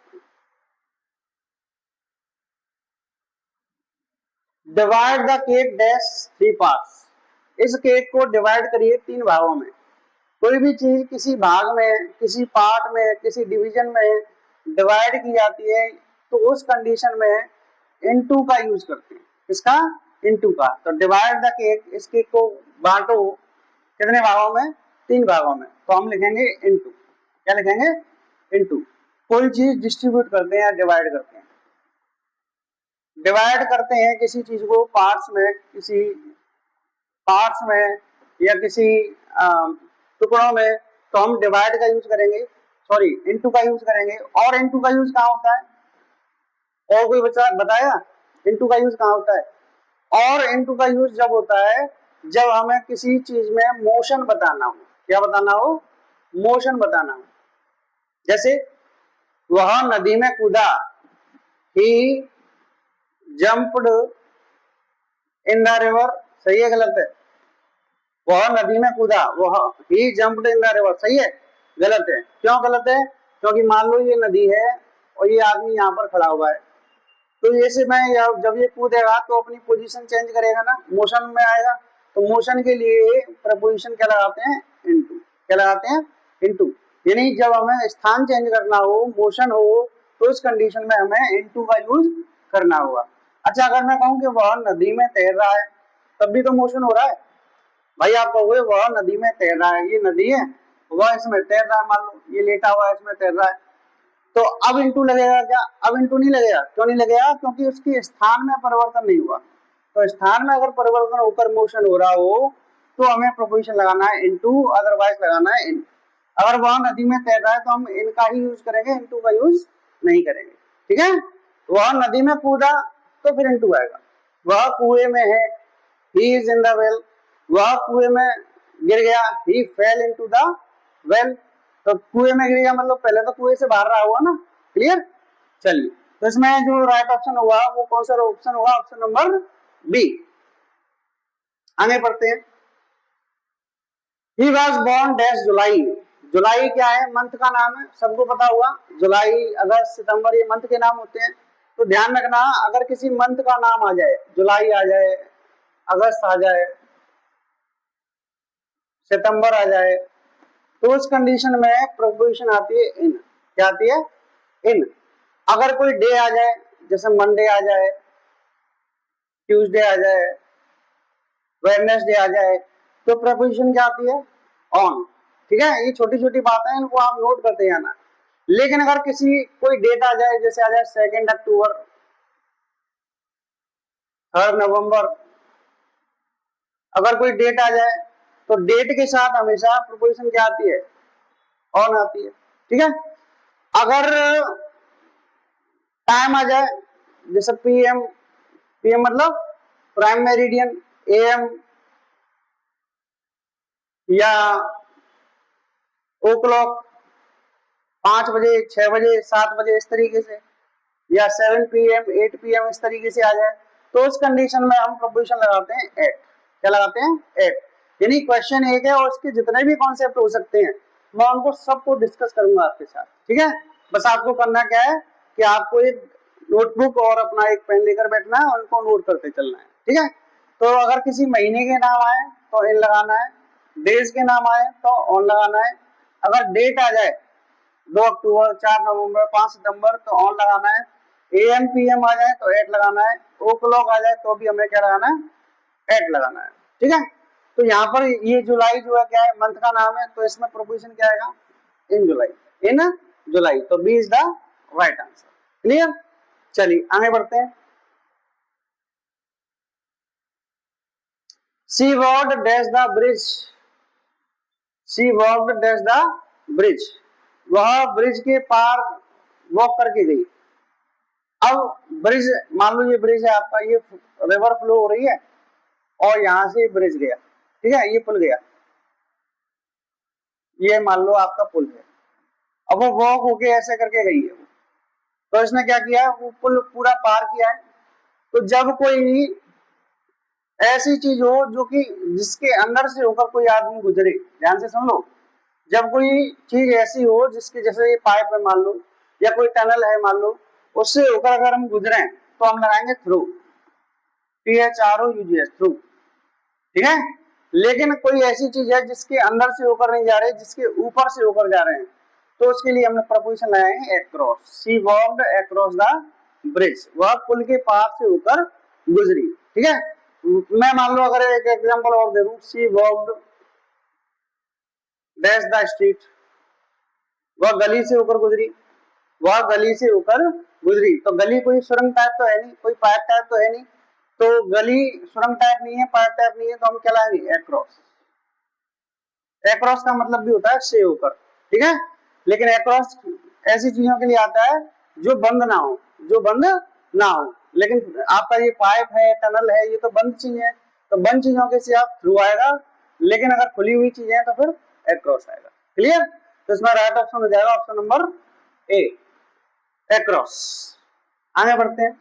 S1: Divide the cake dash three parts, इस केक को डिवाइड करिए तीन भागों में। कोई भी चीज किसी भाग में, किसी पार्ट में, किसी डिवीजन में डिवाइड की जाती है तो उस कंडीशन में इनटू का यूज करते हैं। किसका? इनटू का। तो डिवाइड द केक, इस केक को बांटो कितने भागों में? तीन भागों में। तो हम लिखेंगे इनटू। क्या लिखेंगे? इनटू। कोई चीज डिस्ट्रीब्यूट करते हैं या डिवाइड करते हैं, डिवाइड करते हैं किसी चीज को पार्ट्स में, किसी पार्ट्स में या किसी टुकड़ों में, तो हम डिवाइड का यूज करेंगे, सॉरी इनटू का यूज करेंगे। और इनटू का यूज कहाँ होता है? और कोई बच्चा बताया इनटू का यूज कहाँ होता है? और इनटू का यूज जब होता है जब हमें किसी चीज में मोशन बताना हो। क्या बताना हो? मोशन बताना है। जैसे वह नदी में कूदा, ही जंप्ड इन द रिवर, सही है गलत है? वह नदी में कूदा, वह ही जंप्ड इन द रिवर, सही है गलत है? क्यों गलत है? क्योंकि मान लो ये नदी है और ये आदमी यहाँ पर खड़ा हुआ है, तो ये से मैं जब ये कूदेगा तो अपनी पोजीशन चेंज करेगा ना, मोशन में आएगा। तो मोशन के लिए प्रपोजिशन क्या लगाते हैं? इनटू। क्या लगाते हैं? इनटू। यानी जब हमें स्थान चेंज करना हो, मोशन हो, तो इस कंडीशन में हमें इनटू का यूज करना होगा। अच्छा, अगर मैं कहूँ कि वह नदी में तैर रहा है, तब भी तो मोशन हो रहा है भाई। आप कहोगे वह नदी में तैर रहा है, ये नदी है, वह इसमें तैर रहा है, मान लो ये लेटा हुआ है इसमें तैर रहा है, तो अब इंटू लगेगा क्या? अब इंटू नहीं लगेगा। क्यों नहीं लगेगा? क्योंकि उसकी स्थान में परिवर्तन नहीं हुआ। तो स्थान में अगर परिवर्तन होकर मोशन हो रहा हो तो हमें प्रोपोजिशन लगाना है इनटू, अदरवाइज लगाना है इन। अगर वह नदी में तैर रहा है तो हम इनका ही यूज करेंगे, इनटू का यूज नहीं करेंगे, ठीक है? वह नदी में कूदा तो फिर इनटू आएगा। वह कुएं में है, he is in the well, वह कुएं में गिर गया, ही फेल इनटू द वेल। तो कुएं में गिर गया मतलब पहले तो कुएं से बाहर रहा हुआ ना, क्लियर? चलिए, तो इसमें जो राइट ऑप्शन हुआ वो कौन सा ऑप्शन हुआ? Option number B. आगे बढ़ते हैं। He was born dash जुलाई। जुलाई क्या है? मंथ का नाम है, सबको पता हुआ। जुलाई, अगस्त, सितंबर, ये मंथ के नाम होते हैं। तो ध्यान रखना, अगर किसी मंथ का नाम आ जाए, जुलाई आ जाए, अगस्त आ जाए, सितंबर आ जाए, तो उस कंडीशन में प्रोपोजिशन आती है इन। क्या आती है? इन। अगर कोई डे आ जाए, जैसे मंडे आ जाए, ट्यूसडे आ जाए, वेडनेसडे आ जाए, तो प्रोपोजिशन क्या आती है? ऑन। ठीक है, ये छोटी छोटी बातें हैं, इनको आप नोट करते जाना। लेकिन अगर किसी कोई डेट आ जाए, जैसे आ जाए 2 अक्टूबर, 3 नवंबर, अगर कोई डेट आ जाए तो डेट के साथ हमेशा प्रोपोजिशन क्या आती है? ऑन आती है, ठीक है? अगर टाइम आ जाए, जैसे पीएम, पीएम मतलब प्राइम मेरिडियन, एएम या ओ क्लॉक, 5 बजे, 6 बजे, 7 बजे, इस तरीके से, या 7 PM, 8 PM, इस तरीके से आ जाए, तो उस कंडीशन में हम प्रोपोजिशन लगाते हैं एट। क्या लगाते हैं? एट। यानी क्वेश्चन एक है और उसके जितने भी कॉन्सेप्ट हो सकते हैं मैं उनको सबको डिस्कस करूंगा आपके साथ, ठीक है? बस आपको करना क्या है कि आपको एक नोटबुक और अपना एक पेन लेकर बैठना है और उनको नोट करते चलना है, ठीक है? तो अगर किसी महीने के नाम आए तो इन लगाना है, डेज के नाम आए तो ऑन लगाना है। अगर डेट आ जाए 2 अक्टूबर, 4 नवंबर, 5 सितंबर, तो ऑन लगाना है। AM PM आ जाए तो एट लगाना है। ओ क्लॉक आ जाए तो भी हमें क्या लगाना है? एट लगाना है, ठीक है? तो यहाँ पर ये जुलाई जो है क्या है? मंथ का नाम है, तो इसमें प्रोपोजिशन क्या आएगा? इन जुलाई, इन जुलाई। तो B is the right answer, clear? चलिए आगे बढ़ते हैं। She walked dash the bridge, she walked dash the bridge, वह ब्रिज के पार वॉक करके गई। अब ब्रिज, मान लो ये ब्रिज है आपका, ये रिवर फ्लो हो रही है और यहां से ब्रिज गया, ठीक है? ये पुल गया, ये मान लो आपका पुल है। अब वो वॉक होके ऐसे करके गई है, तो इसने क्या किया? वो पुल पूरा पार किया है। तो जब कोई ऐसी चीज हो जो कि जिसके अंदर से होकर कोई आदमी गुजरे, ध्यान से सुन लो, जब कोई चीज ऐसी हो जिसके, जैसे ये पाइप है मान लो, या कोई टनल है मान लो, उससे होकर अगर हम गुजरे तो हम लगाएंगे थ्रू, THROUGH, थ्रू, ठीक है? लेकिन कोई ऐसी चीज है जिसके अंदर से होकर नहीं जा रहे, जिसके ऊपर से होकर जा रहे हैं, तो उसके लिए हमने प्रपोजिशन लगाएंगे across. She walked across the bridge, वह पुल के पार से होकर गुजरी, ठीक है? मैं मान लो अगर एक एग्जांपल और दे दूं, she walked dash the street, वह गली से होकर गुजरी, वह गली से होकर गुजरी। तो गली कोई सुरंग टाइप तो है नहीं, कोई पाइप टाइप तो है नहीं, तो गली सुरंग टाइप नहीं है, पाइप टाइप नहीं है, तो हम क्या लाएंगे? अक्रॉस। अक्रॉस का मतलब भी होता है से होकर, ठीक है? लेकिन अक्रॉस ऐसी चीजों के लिए आता है जो बंद ना हो, जो बंद ना हो। लेकिन आपका ये पाइप है, टनल है, ये तो बंद चीज है, तो बंद चीजों के से आप थ्रू आएगा, लेकिन अगर खुली हुई चीज है तो फिर अक्रॉस आएगा, क्लियर? तो इसमें राइट ऑप्शन हो जाएगा ऑप्शन नंबर ए, अक्रॉस। आगे बढ़ते हैं।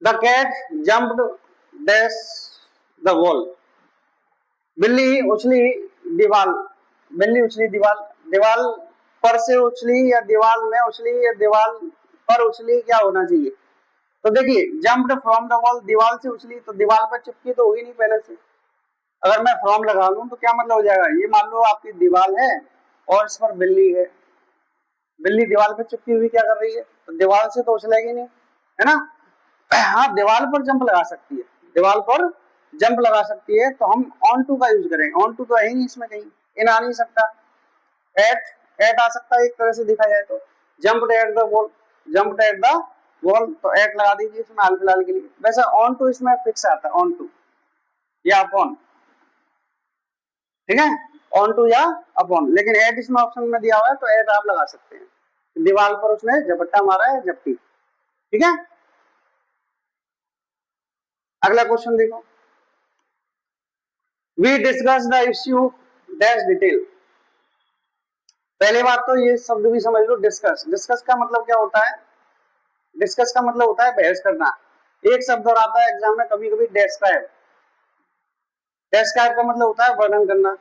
S1: The cat jumped dash the wall. बिल्ली उछली दीवाल, बिल्ली उछली दीवाल, दीवाल पर से उछली या दीवाल में उछली या दीवाल पर उछली, क्या होना चाहिए? तो देखिए जंप्ड फ्रॉम द वॉल, दीवाल से उछली तो दीवाल पर चिपकी तो हुई नहीं पहले से। अगर मैं फ्रॉम लगा लूं तो क्या मतलब हो जाएगा, ये मान लो आपकी दीवाल है और इस पर बिल्ली है, बिल्ली दीवाल पे चिपकी हुई क्या कर रही है, तो दीवाल से तो उछलेगी नहीं, है ना। हाँ दीवाल पर जंप लगा सकती है, दीवाल पर जंप लगा सकती है, तो हम ऑन टू का यूज करेंगे। ऑन टू तो है ही नहीं इसमें, कहीं इन आ नहीं सकता, एट एट आ सकता है एक तरह से देखा जाए तो। Jumped at the wall, jumped at the wall, तो एट लगा दीजिए इसमें हाल फिलहाल के लिए। वैसे ऑन टू इसमें फिक्स आता है, ऑन टू या अपॉन, ठीक है, ऑन टू या अपॉन, लेकिन एट इसमें ऑप्शन में दिया हुआ है तो एट आप लगा सकते हैं। दीवार पर उसने झपट्टा मारा है, झपटी, ठीक है। अगला क्वेश्चन देखो। We discuss the issue dash detail. पहले बात तो ये शब्द भी समझ लो, डिस्कस, डिस्कस का मतलब क्या होता है, डिस्कस का मतलब होता है बहस करना। एक शब्द और आता है एग्जाम में कभी कभी, डेस्क्राइब, डेस्क्राइब का मतलब होता है वर्णन करना।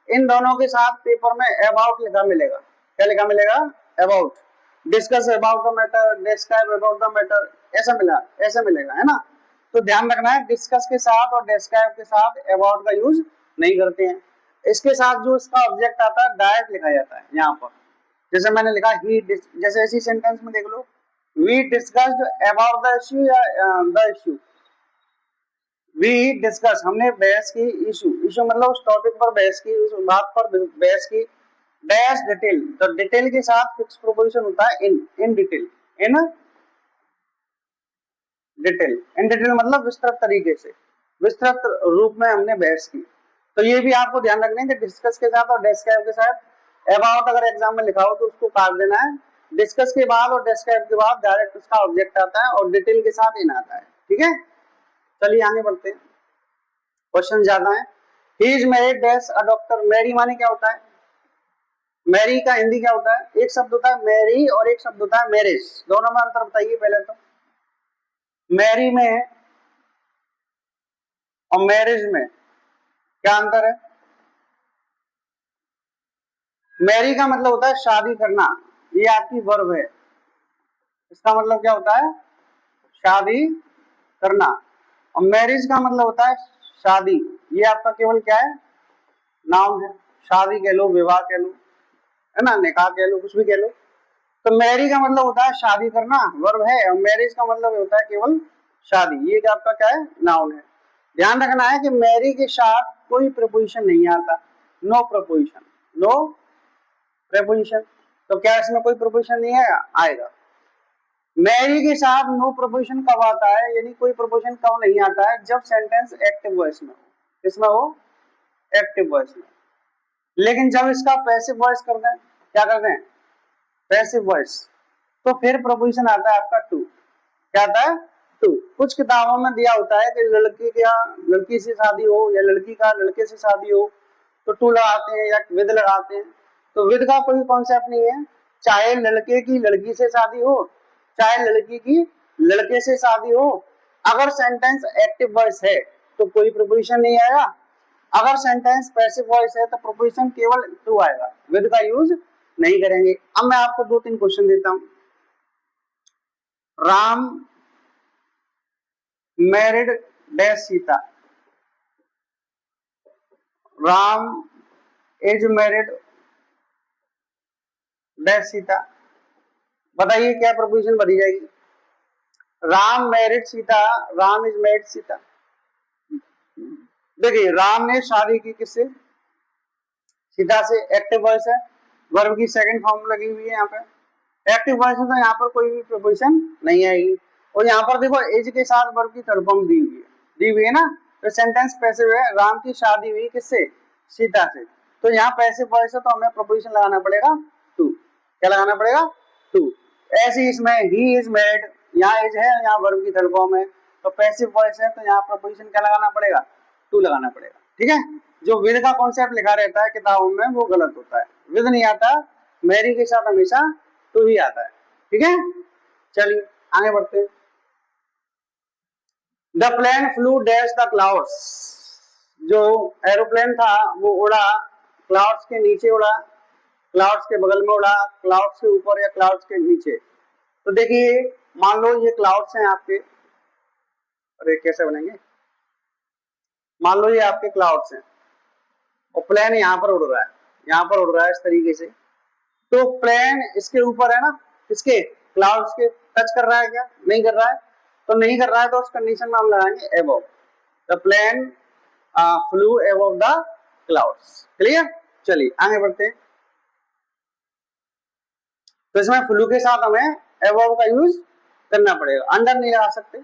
S1: इन दोनों के साथ पेपर में अबाउट लिखा मिलेगा, क्या लिखा मिलेगा, about. Discuss about the matter, describe about the matter, ऐसा मिला, ऐसा मिलेगा, है ना। तो ध्यान रखना है डिस्कस के साथ और डिस्क्राइब के साथ अबाउट का यूज नहीं करते हैं। इसके साथ जो इसका ऑब्जेक्ट आता है डायरेक्ट लिखा जाता है यहाँ पर, जैसे मैंने लिखा ही, जैसे इसी सेंटेंस में देख लो, we discussed about the issue या द इश्यू, वी डिस्कस हमने बहस की, इशू, इशू मतलब उस टॉपिक पर बहस की, उस बात पर बहस की, डैश डिटेल, तो डिटेल के साथ फिक्स प्रोपोजिशन होता है in, in detail, in detail, in detail मतलब विस्तृत तरीके से, विस्तृत रूप में हमने बहस की। तो ये भी आपको ध्यान रखना है कि डिस्कस के साथ और डिस्क्राइब के साथ अबाउट अगर एग्जाम में लिखा हो तो उसको काट देना है। डिस्कस के बाद और डिस्क्राइब के बाद डायरेक्ट उसका ऑब्जेक्ट आता है और डिटेल के साथ इन आता है, ठीक है। चलिए आगे बढ़ते हैं, क्वेश्चन ज्यादा है। He is married dash a doctor. Marry माने क्या होता है, मैरी का हिंदी क्या होता है, एक शब्द होता है मैरी और एक शब्द होता है मैरिज, दोनों में अंतर बताइए पहले तो। मैरी में और मैरिज में क्या अंतर है? मैरी का मतलब होता है शादी करना, ये आपकी वर्ब है, इसका मतलब क्या होता है, शादी करना। और मैरिज का मतलब होता है शादी, ये आपका केवल क्या है, नाउन है। शादी कह लो, विवाह कह लो, है ना, निकाह कह लो, कुछ भी कह लो। तो मैरी का मतलब होता है शादी करना, वर्ब है, और मैरिज का मतलब होता है केवल शादी, ये आपका क्या है, नाउन है। ध्यान रखना है कि मैरी के साथ कोई प्रपोजिशन नहीं आता, नो प्रपोजिशन, नो प्रपोजिशन। तो क्या इसमें कोई प्रपोजिशन नहीं है, आएगा। मैरी के साथ नो प्रपोजिशन कब आता है, यानी कोई प्रपोजिशन कब नहीं आता है, जब सेंटेंस एक्टिव वॉइस में हो, इसमें हो एक्टिव वॉइस में। लेकिन जब इसका पैसिव वॉइस कर दें, क्या कर दें, पैसिव वॉइस, तो फिर प्रपोजिशन आता है आपका टू, क्या आता है, टू। कुछ किताबों में दिया होता है कि लड़की का लड़की से शादी हो या लड़की का लड़के से शादी हो तो टू लगाते हैं या विद लगाते हैं। तो विद का कोई कॉन्सेप्ट नहीं है, चाहे लड़के की लड़की से शादी हो, चाहे लड़की की लड़के से शादी हो, अगर सेंटेंस एक्टिव वॉइस है तो कोई प्रपोजिशन नहीं आएगा, अगर सेंटेंस पैसिव वॉइस है तो प्रपोजिशन केवल टू आएगा, विद का यूज नहीं करेंगे। अब मैं आपको दो तीन क्वेश्चन देता हूं। Ram married dash Sita, Ram is married dash Sita, बताइए क्या प्रपोजिशन बनी जाएगी। Ram married Sita, Ram is married Sita. देखिए राम ने शादी की किससे, सीता से, एक्टिव वॉइस है, वर्ब की सेकंड फॉर्म लगी हुई है यहाँ पे, एक्टिव वॉइस है तो यहाँ पर कोई भी प्रपोजिशन नहीं आएगी। और यहाँ पर देखो एज के साथ वर्ब की थर्ड फॉर्म दी हुई है, दी हुई है ना, तो सेंटेंस पैसिव है, राम की शादी हुई किससे, सीता से, तो यहाँ पैसिव वॉइस है तो हमें प्रपोजिशन लगाना पड़ेगा टू, क्या लगाना पड़ेगा, टू। ऐसे ही इसमें ही इज मैरिड, यहाँ एज है, यहाँ वर्ब की थर्ड फॉर्म है, तो पैसिव वॉइस है तो यहाँ प्रपोजिशन क्या लगाना पड़ेगा, टू लगाना पड़ेगा। ठीक है, जो विद का कॉन्सेप्ट लिखा रहता है किताबों में वो गलत होता है, विद नहीं आता, मैरी के साथ हमेशा टू ही आता है। ठीक है, चलिए आगे बढ़ते हैं। The plane flew dash the clouds, जो एरोप्लेन था वो उड़ा क्लाउड्स के नीचे उड़ा, क्लाउड्स के बगल में उड़ा, क्लाउड्स के ऊपर या क्लाउड्स के नीचे। तो देखिए मान लो ये क्लाउड्स हैं आपके, अरे कैसे बनेंगे, मान लो ये आपके क्लाउड्स हैं और प्लेन यहाँ पर उड़ रहा है, यहाँ पर उड़ रहा है इस तरीके से। तो प्लेन इसके ऊपर है ना, इसके क्लाउड्स के टच कर रहा है क्या, नहीं कर रहा है, तो नहीं कर रहा है तो उस कंडीशन में हम लगाएंगे above, the plane flew above the clouds. Clear, चलिए आगे बढ़ते हैं। तो इसमें फ्लू के साथ हमें एबव का यूज करना पड़ेगा, अंडर नहीं लगा सकते।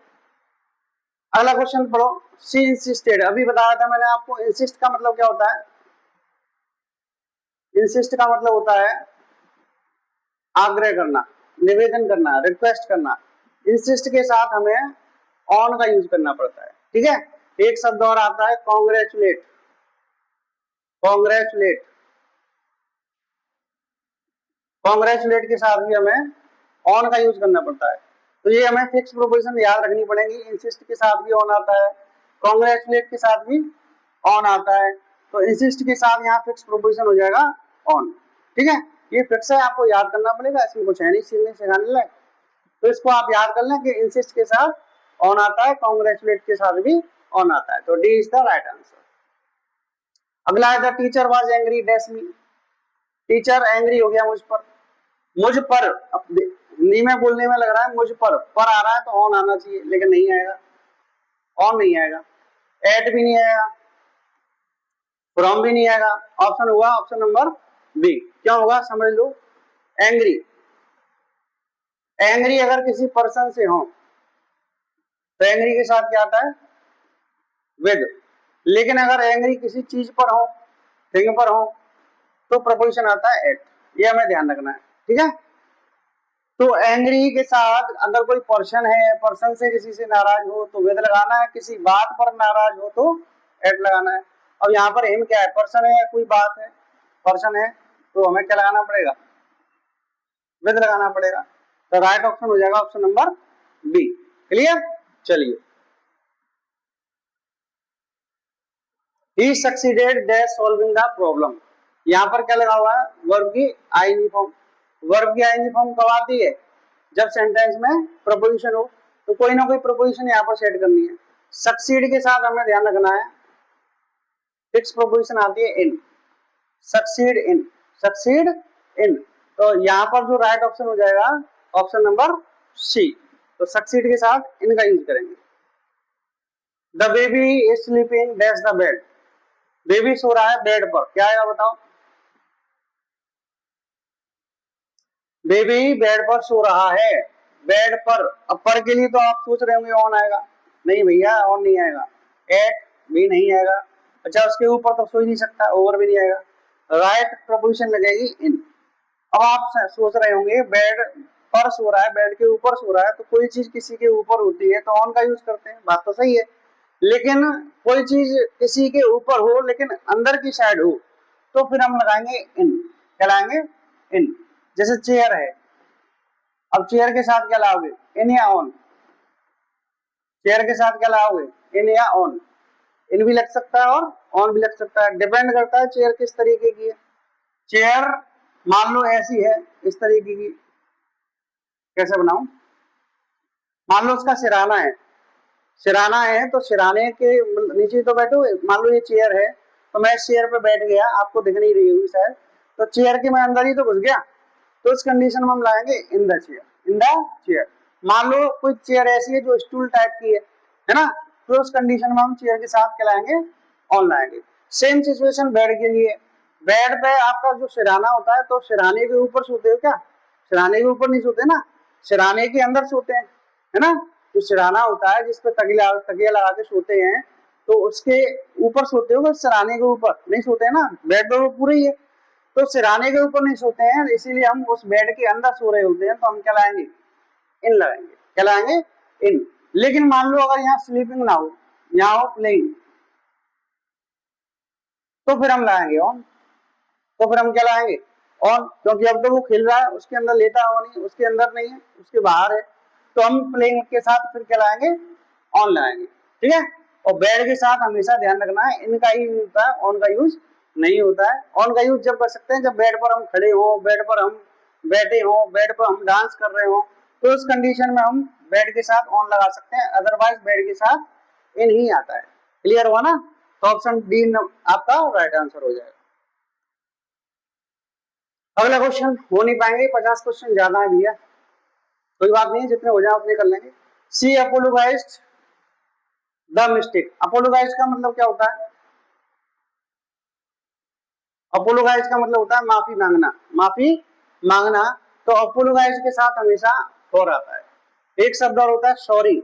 S1: अगला क्वेश्चन पढ़ो, शी इंसिस्टेड, अभी बताया था मैंने आपको, इंसिस्ट का मतलब क्या होता है, इंसिस्ट का मतलब होता है आग्रह करना, निवेदन करना, रिक्वेस्ट करना। इंसिस्ट के साथ हमें ऑन का यूज करना पड़ता है। ठीक है, एक शब्द और आता है कॉन्ग्रेचुलेट, कॉन्ग्रेचुलेट, कॉन्ग्रेचुलेट के साथ भी हमें ऑन का यूज करना पड़ता है। तो ये हमें फिक्स प्रोपोजिशन याद रखनी पड़ेगी, इंसिस्ट के साथ भी ऑन आता है, कॉन्ग्रेचुलेट के साथ भी ऑन आता है। तो इंसिस्ट के साथ यहाँ फिक्स प्रोपोजिशन हो जाएगा ऑन। ठीक है, ये फिक्स है, आपको याद करना पड़ेगा, इसमें कुछ है नहीं सीखने सिखाने लायक। तो इसको आप याद कर लें कि इंसिस्ट के साथ ऑन आता है, कॉन्ग्रेचुलेट के साथ भी ऑन आता है। तो D is the right answer. अगला है the teacher was angry dash me, teacher angry हो गया मुझ पर, मुझ पर, नी में बोलने में लग रहा है मुझ पर आ रहा है तो ऑन आना चाहिए, लेकिन नहीं आएगा, ऑन नहीं आएगा, एट भी नहीं आएगा, फ्रॉम भी नहीं आएगा। ऑप्शन हुआ ऑप्शन नंबर बी, क्या होगा समझ लो, एंग्री। एंग्री अगर किसी पर्सन से हो तो एंग्री के साथ क्या आता है, विद। लेकिन अगर एंग्री किसी चीज पर हो, थिंग पर हो, तो प्रपोजिशन आता है एट, ये हमें ध्यान रखना है। ठीक है, तो एंग्री के साथ अगर कोई पर्सन है, पर्सन से किसी से नाराज हो तो विद लगाना है, किसी बात पर नाराज हो तो एट लगाना है। अब यहाँ पर हिम क्या है, पर्सन है या कोई बात है, पर्सन है, तो हमें क्या लगाना पड़ेगा, विद लगाना पड़ेगा। तो राइट ऑप्शन हो जाएगा ऑप्शन नंबर बी। क्लियर, चलिए। He succeeded dash solving the problem, यहाँ पर क्या लगा हुआ है, वर्ब की आईएनजी फॉर्म। वर्ब की आईएनजी फॉर्म कब आती है, जब सेंटेंस में प्रपोजिशन हो, तो कोई ना कोई प्रपोजिशन यहाँ पर सेट करनी है। सक्सीड के साथ हमें ध्यान रखना है, फिक्स प्रपोजिशन आती है इन, सक्सीड इन, सक्सीड इन। तो यहाँ पर जो राइट ऑप्शन हो जाएगा ऑप्शन नंबर सी, तो सक्सीड के साथ इनका यूज करेंगे। The baby is sleeping dash the bed, baby सो रहा है बेड पर, क्या आएगा बताओ, बेबी बेड पर सो रहा है, बेड पर। अब पर के लिए तो आप सोच रहे होंगे ऑन आएगा, नहीं भैया ऑन नहीं आएगा, एट भी नहीं आएगा। अच्छा उसके ऊपर तो सो ही नहीं सकता, ओवर भी नहीं आएगा, राइट प्रपोजिशन लगेगी इन। अब आप सोच रहे होंगे बेड पर सो रहा है, बेड के ऊपर सो रहा है, तो कोई चीज किसी के ऊपर होती है तो ऑन का यूज करते हैं, बात तो सही है। लेकिन कोई चीज किसी के ऊपर हो लेकिन अंदर की साइड हो, तो फिर हम लगाएंगे इन, क्या लगाएंगे इन। जैसे चेयर है, अब चेयर के साथ क्या लाओगे, इन या ऑन, चेयर के साथ क्या लाओगे, इन या ऑन। इन भी लग सकता है और ऑन भी लग सकता है, डिपेंड करता है चेयर किस तरीके की है। चेयर मान लो ऐसी है इस तरीके की, कैसे बनाऊं, मान लो उसका सिराना है, सिराना है तो सिराने के नीचे तो बैठोगे, मान लो ये चेयर है तो मैं इस चेयर पे बैठ गया, आपको दिख नहीं रही होगी शायद, तो चेयर के मैं अंदर ही तो घुस गया, तो इस कंडीशन में हम लाएंगे in the chair, in the chair. मान लो कोई चेयर ऐसी है जो स्टूल टाइप की है ना, तो उस कंडीशन में हम चेयर के साथ क्या लाएंगे, ऑन लाएंगे। सेम सिचुएशन बेड के लिए, बेड पे आपका जो सिराना होता है, तो सिराने के ऊपर सोते हो क्या, सिराने के ऊपर नहीं सोते ना, सिराने के अंदर सोते हैं, है ना। जो सिराना होता है जिसपे तकिया लगा के सोते हैं, तो उसके ऊपर सोते हो, सिराने के ऊपर नहीं सोते हैं ना, बेड पे वो पूरे ही है, तो सिराने के ऊपर नहीं सोते हैं, इसीलिए हम उस बेड के अंदर सो रहे होते हैं, तो हम क्या लाएंगे, इन लगाएंगे, क्या लाएंगे इन। लेकिन मान लो अगर यहाँ स्लीपिंग ना हो, यहाँ हो प्लेइंग, तो फिर हम लाएंगे ऑन। तो फिर हम क्या लाएंगे? ऑन, क्योंकि अब तो वो खेल रहा है, उसके अंदर लेटा हुआ नहीं, उसके अंदर नहीं है, उसके बाहर है, तो हम प्लेइंग के साथ फिर क्या लाएंगे? ऑन लाएंगे। ठीक है। और बेड के साथ हमेशा ध्यान रखना है, इनका ही यूज होता है, ऑन का यूज नहीं होता है। ऑन का यूज जब कर सकते हैं जब बेड पर हम खड़े हो, बेड पर हम बैठे हो, बेड पर हम डांस कर रहे हो, तो उस कंडीशन में हम बेड के साथ ऑन लगा सकते हैं, अदरवाइज बेड के साथ इन ही आता है। क्लियर हुआ ना? तो ऑप्शन डी आपका राइट आंसर हो जाएगा। अगला क्वेश्चन हो नहीं पाएंगे, 50 क्वेश्चन ज्यादा भी है, कोई बात नहीं, जितने हो जाए उतने कर लेंगे। सी अपोलोगाइज्ड द मिस्टेक। अपोलोगाइज का मतलब क्या होता है? अपोलोगाइज का मतलब होता है माफी मांगना, माफी मांगना। तो अपोलोगाइज के साथ हमेशा फॉर आता है। एक शब्द और होता है सॉरी।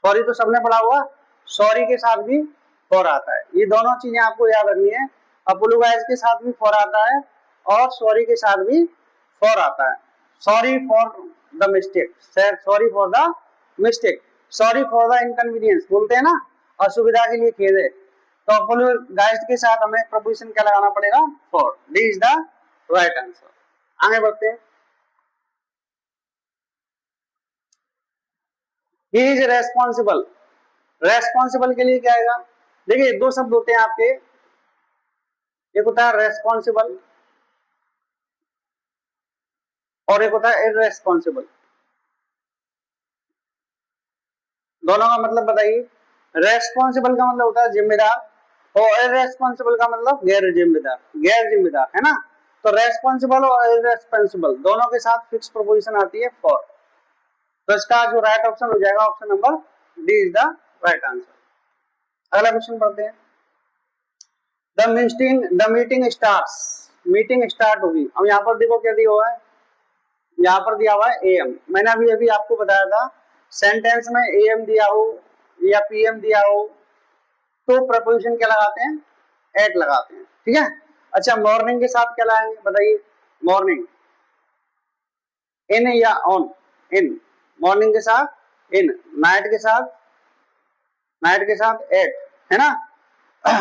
S1: सॉरी तो सबने पढ़ा हुआ, सॉरी के साथ भी फॉर आता है। ये दोनों चीजें आपको याद रखनी है, अपोलोगाइज के साथ भी फॉर आता है और सॉरी के साथ भी फॉर आता है। Sorry for the mistake, sorry for the mistake, sorry for the inconvenience बोलते हैं ना, असुविधा के लिए खेद है। तो अपोलोगाइज के साथ हमें प्रपोजिशन क्या लगाना पड़ेगा? For. D is the right answer. आगे बढ़ते हैं। He is responsible. रेस्पॉन्सिबल के लिए क्या आएगा? देखिए दो शब्द होते हैं आपके, एक होता है रेस्पॉन्सिबल और एक होता है इररेस्पॉन्सिबल। दोनों का मतलब बताइए। रेस्पॉन्सिबल का मतलब होता है जिम्मेदार और इररेस्पॉन्सिबल का मतलब गैर जिम्मेदार, गैर जिम्मेदार, है ना? तो रेस्पॉन्सिबल और इररेस्पॉन्सिबल दोनों के साथ फिक्स प्रोपोजिशन आती है फॉर। तो इसका जो राइट ऑप्शन हो जाएगा option number D is the right answer. अगला क्वेश्चन पढ़ते हैं। The meeting starts. Meeting start होगी। अब यहाँ पर देखो क्या दिया हुआ है, यहाँ पर दिया हुआ है एम। मैंने अभी अभी आपको बताया था, सेंटेंस में एम दिया हो या पीएम दिया हो तो प्रपोजिशन क्या लगाते हैं? एट लगाते हैं। ठीक है। अच्छा मॉर्निंग के साथ क्या लाएंगे बताइए? मॉर्निंग इन या ऑन? इन। मॉर्निंग के साथ इन, नाइट के साथ एट, है ना?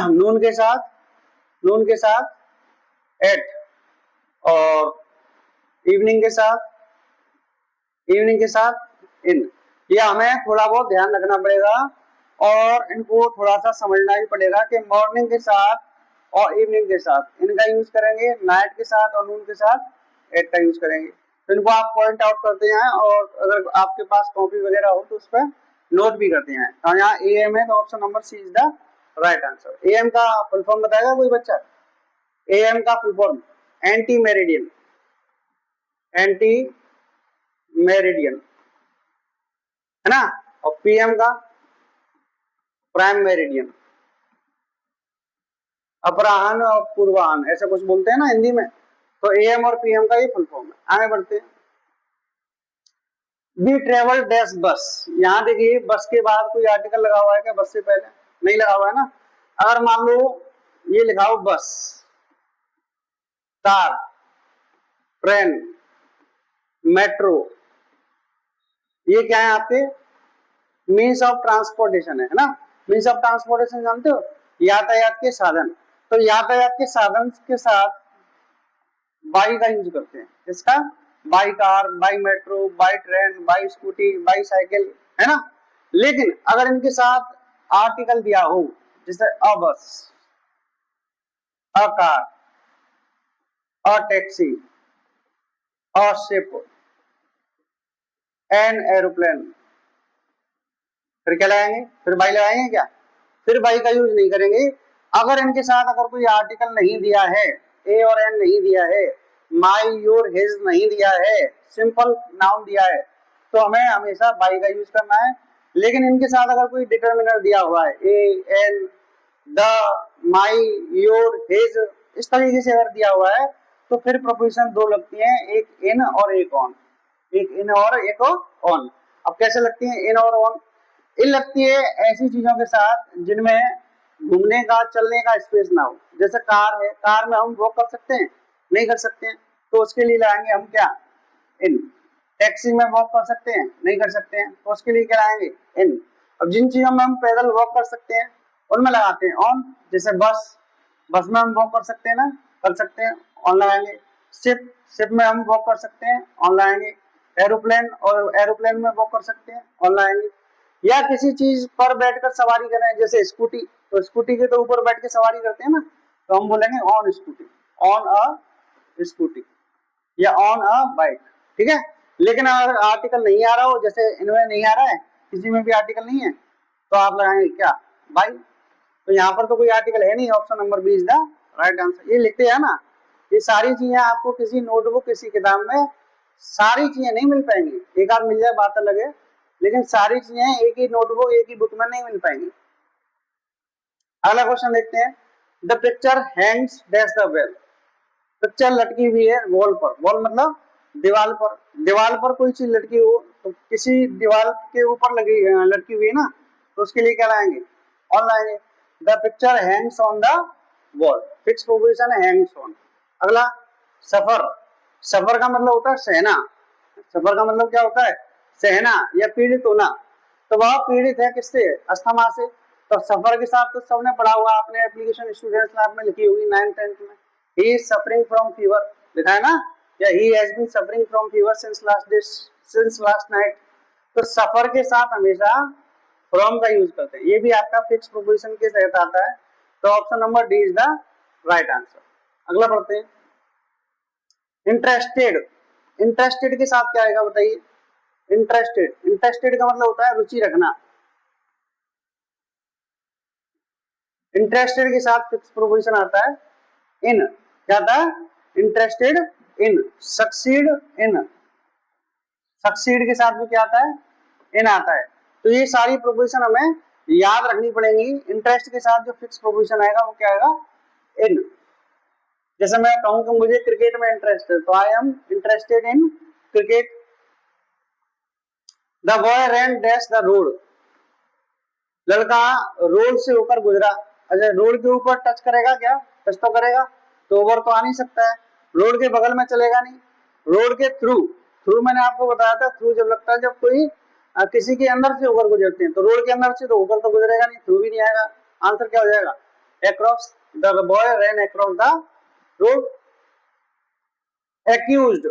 S1: नून के साथ एट, और इवनिंग के साथ इन। ये हमें थोड़ा बहुत ध्यान रखना पड़ेगा और इनको थोड़ा सा समझना भी पड़ेगा कि मॉर्निंग के साथ और इवनिंग के साथ इनका यूज करेंगे, नाइट के साथ और नून के साथ एट का यूज करेंगे। तो इनको आप पॉइंट आउट करते हैं और अगर आपके पास कॉपी वगैरह हो तो उस पर नोट भी करते हैं। तो यहाँ ए एम है, तो option number C is the right answer. A M का फुल फॉर्म बताएगा कोई बच्चा? ए एम का full form anti meridian, anti meridian, है ना? और पीएम का प्राइम मेरिडियन, अपराह्न और पूर्वाह्न ऐसा कुछ बोलते हैं ना हिंदी में। तो एएम और पीएम का ये फुल फॉर्म है। आगे बढ़ते हैं। वी ट्रेवल डैश बस। यहाँ देखिए बस के बाद कोई आर्टिकल लगा हुआ है क्या? बस से पहले नहीं लगा हुआ है ना। अगर मान लो ये लिखा हो बस, कार, ट्रेन, मेट्रो, ये क्या है आपके? मीन्स ऑफ ट्रांसपोर्टेशन है ना? मीन्स ऑफ ट्रांसपोर्टेशन जानते हो? यातायात के साधन। तो यातायात के साधन के साथ बाई का यूज करते हैं। इसका by car, by metro, by train, by scooty, by cycle, है ना? लेकिन अगर इनके साथ आर्टिकल दिया हो जैसे अ बस, a car, a taxi, a ship, an aeroplane, फिर क्या लगाएंगे? फिर बाई लगाएंगे क्या? फिर बाई का यूज नहीं करेंगे। अगर इनके साथ अगर कोई आर्टिकल नहीं दिया है, ए और एन नहीं दिया है, माई, योर, हिज नहीं दिया है, सिंपल नाउन दिया है, तो हमें हमेशा बाई का यूज करना है। लेकिन इनके साथ अगर कोई डिटर्मिनर दिया हुआ है, a, an, the, my, your, his, इस तरीके से अगर दिया हुआ है तो फिर प्रपोजिशन दो लगती है, एक इन और एक ऑन। एक इन और एक ऑन। अब कैसे लगती है इन और ऑन? इन लगती है ऐसी चीजों के साथ जिनमें घूमने का, चलने का स्पेस ना हो। जैसे कार है, कार में हम वॉक कर सकते हैं? नहीं कर सकते हैं, तो उसके लिए लाएंगे हम क्या? इन। टैक्सी में वॉक कर सकते हैं? नहीं कर सकते हैं, तो उसके लिए क्या लाएंगे? इन। अब जिन चीजों में हम पैदल वॉक कर सकते हैं उनमें लगाते हैं ऑन, जैसे बस, बस में हम वॉक कर सकते हैं ना, कर सकते हैं, ऑनलाइन आएंगे। शिप, शिप में हम वॉक कर सकते हैं, ऑनलाइन आएंगे। एरोप्लेन, और एरोप्लेन में वॉक कर सकते हैं, ऑनलाइन आएंगे। या किसी चीज पर बैठकर सवारी करें, जैसे स्कूटी, तो स्कूटी के तो ऊपर बैठ के सवारी करते हैं ना, तो हम बोलेंगे on scooty, on a scooty, या ऑन अ बाइक। ठीक है, लेकिन अगर आर्टिकल नहीं आ रहा हो, जैसे इनमें नहीं आ रहा है, किसी में भी आर्टिकल नहीं है, तो आप लगाएंगे क्या, बाई। तो यहाँ पर तो कोई आर्टिकल है नहीं, option number B is the right answer. ये लिखते हैं ना, ये सारी चीजें आपको किसी नोटबुक, किसी किताब में सारी चीजें नहीं मिल पाएंगी, एक आध मिल जाए बात अलग है, लेकिन सारी चीजें एक ही नोटबुक, एक ही बुक में नहीं मिल पाएंगी। अगला क्वेश्चन देखते हैं, the picture Hanks dash the well. Picture लटकी हुई है वॉल पर, वॉल मतलब दीवार पर, दीवार पर कोई चीज लटकी हो, तो किसी दीवार के ऊपर लगी लटकी हुई है ना, तो उसके लिए क्या लाएंगे, ऑन लाएंगे। The picture Hanks on the wall, fix position है, हैंग्स ऑन। अगला, सफर, सफर का मतलब होता है सहना, सफर का मतलब क्या होता है, सहना या पीड़ित होना। तो वह पीड़ित है किससे, अस्थमा से। तो सफर के साथ तो सबने पढ़ा हुआ, आपने एप्लीकेशन स्टूडेंट्स लैब में लिखी होगी 9th 10th में, he is suffering from fever, लिखा है ना, या he has been suffering from fever since last night. तो सफर के साथ हमेशा फ्रॉम का यूज करते हैं, ये भी आपका फिक्स प्रोपोजिशन के तहत आता है। तो option number D is the right answer. अगला पढ़ते हैं, इंटरेस्टेड, इंटरेस्टेड के साथ क्या आएगा बताइए, इंटरेस्टेड, इंटरेस्टेड का मतलब होता है रुचि रखना। इंटरेस्टेड के साथ फिक्स प्रोपोजिशन आता है इन, क्या आता है, interested in, succeed in, succeed के साथ भी क्या आता है, इन आता है। तो ये सारी प्रोपोजिशन हमें याद रखनी पड़ेंगी। इंटरेस्ट के साथ जो फिक्स प्रोपोजिशन आएगा वो क्या आएगा, इन। जैसे मैं कहूं कि मुझे क्रिकेट में इंटरेस्ट है, तो I am interested in cricket. The boy ran dash the road, लड़का रोड से होकर गुजरा। अच्छा, रोड के ऊपर टच करेगा क्या, टच तो करेगा, तो ओवर तो आ नहीं सकता है, रोड के बगल में चलेगा नहीं, रोड के थ्रू, थ्रू मैंने आपको बताया था, थ्रू जब लगता है जब कोई किसी के अंदर से होकर गुजरते हैं, तो रोड के अंदर से तो होकर तो गुजरेगा नहीं, थ्रू भी नहीं आएगा। आंसर क्या हो जाएगा, across, the boy ran across the road. Accused,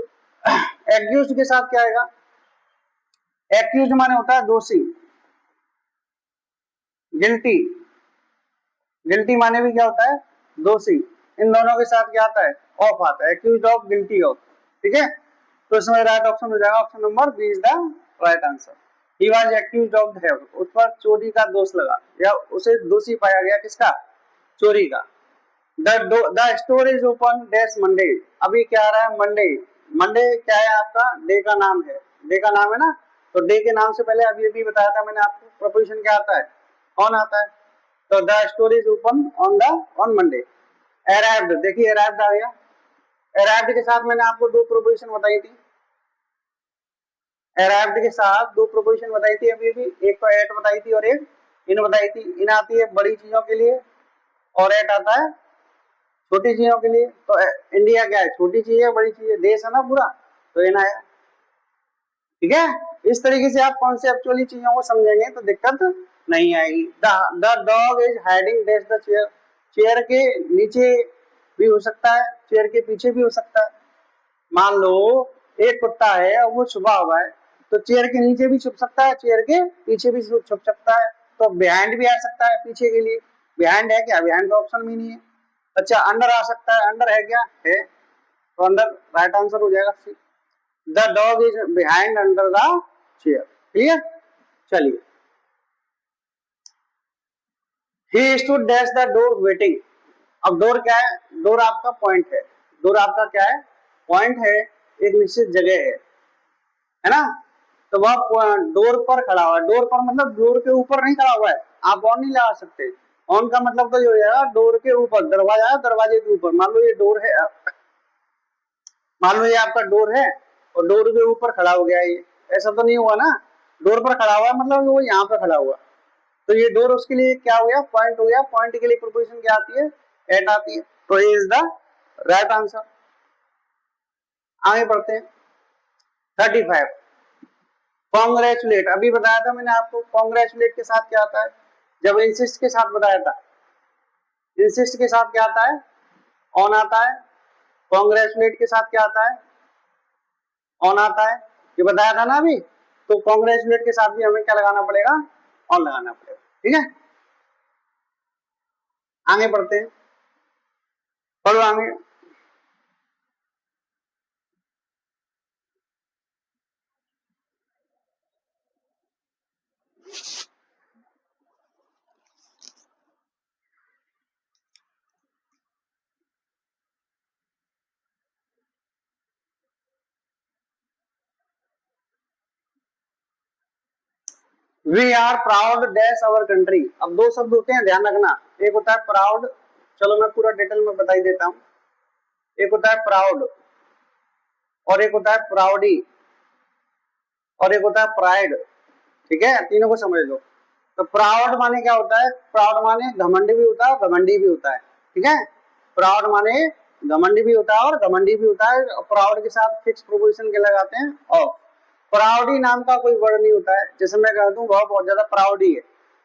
S1: accused के साथ क्या आएगा, एक्यूज्ड माने होता है दोषी, गिल्टी, गिल्टी माने भी क्या होता है, दोषी। इन दोनों के साथ क्या आता है, ऑफ आता है, एक्यूज्ड ऑफ, गिल्टी ऑफ। ठीक है, तो इसमें राइट ऑप्शन हो जाएगा option number B is the right answer. He was accused of theft, उस पर चोरी का दोष लगा, या उसे दोषी पाया गया, किसका, चोरी का। The store is open dash Monday, अभी क्या आ रहा है, मंडे। मंडे क्या है आपका, डे का नाम है, डे का नाम है ना, तो डे के नाम से पहले अभी अभी बताया था मैंने आपको, प्रोपोजिशन क्या आता है, ऑन आता है। तो the store is open on Monday. Arrived, देखिए अराइव्ड आ गया, अराइव्ड के साथ मैंने आपको दो प्रोपोजिशन बताई थी, अराइव्ड के साथ दो प्रोपोजिशन बताई थी अभी अभी, एक तो एट बताई थी और एक इन बताई थी। इन आती है बड़ी चीजों के लिए और एट आता है छोटी चीजों के लिए। तो इंडिया क्या है, छोटी चीज है, बड़ी चीज है, देश है ना पूरा, तो इन आया। ठीक है, इस तरीके से आप कॉन्सेप्चुअली चीजों को समझेंगे तो दिक्कत नहीं आएगी। The dog is hiding dash the chair, chair के नीचे भी हो सकता है, चेयर के पीछे भी हो सकता है। मान लो एक कुत्ता है और वो छुपा हुआ है, तो चेयर के नीचे भी छुप सकता है, चेयर के पीछे भी छुप सकता है, तो बिहाइंड भी आ सकता है पीछे के लिए। बिहाइंड है क्या, बिहाइंड का ऑप्शन भी नहीं है। अच्छा, अंडर आ सकता है, अंडर है क्या, है, तो अंडर राइट आंसर हो जाएगा C. The dog is behind under the chair. Clear, चलिए, he stood dash the door waiting. अब डोर क्या है, डोर आपका पॉइंट है, डोर आपका क्या है, पॉइंट है, एक निश्चित जगह है ना। तो वह डोर पर खड़ा हुआ है, डोर पर मतलब डोर के ऊपर नहीं खड़ा हुआ है, आप ऑन नहीं लगा सकते। ऑन का मतलब तो ये हो जाएगा डोर के ऊपर, दरवाजा है, दरवाजे के ऊपर। मान लो ये डोर है, मान लो ये आपका डोर है और डोर के ऊपर खड़ा हो गया ये, ऐसा तो नहीं हुआ ना, डोर पर खड़ा हुआ मतलब वो यहाँ पर खड़ा हुआ, तो ये डोर उसके लिए क्या हो गया, पॉइंट हो गया। पॉइंट के लिए प्रोपोजिशन क्या आती है, एट आती है, तो ये इज द राइट आंसर। आगे बढ़ते हैं, 35, कॉन्ग्रेचुलेट, अभी बताया था मैंने आपको, कॉन्ग्रेचुलेट के साथ क्या आता है, जब इंसिस्ट के साथ बताया था, इंसिस्ट के साथ क्या आता है, ऑन आता है। कॉन्ग्रेचुलेट के साथ क्या आता है, ऑन आता है, ये बताया था ना अभी। तो कॉन्ग्रेचुलेट के साथ भी हमें क्या लगाना पड़ेगा, ऑन लगाना पड़ेगा। ठीक है, आगे बढ़ते हैं, पढ़ो आगे। We are proud dash our country. अब दो शब्द होते हैं, ध्यान रखना। एक होता है प्राउड, चलो मैं पूरा डिटेल में बता ही देता हूं। एक होता है प्राउड, और एक होता है प्राउडी, और एक होता है प्राइड। ठीक है, तीनों को समझ लो। तो प्राउड माने क्या होता है, प्राउड माने घमंडी भी होता है, घमंडी भी होता है। ठीक है, प्राउड माने घमंडी भी होता है और घमंडी भी होता है। प्राउड के साथ फिक्स प्रीपोजिशन के लगाते हैं ऑफ। प्राउडी नाम का कोई वर्ड नहीं होता है। जैसे मैं कह दूं वह बहुत ज्यादा प्राउडी है,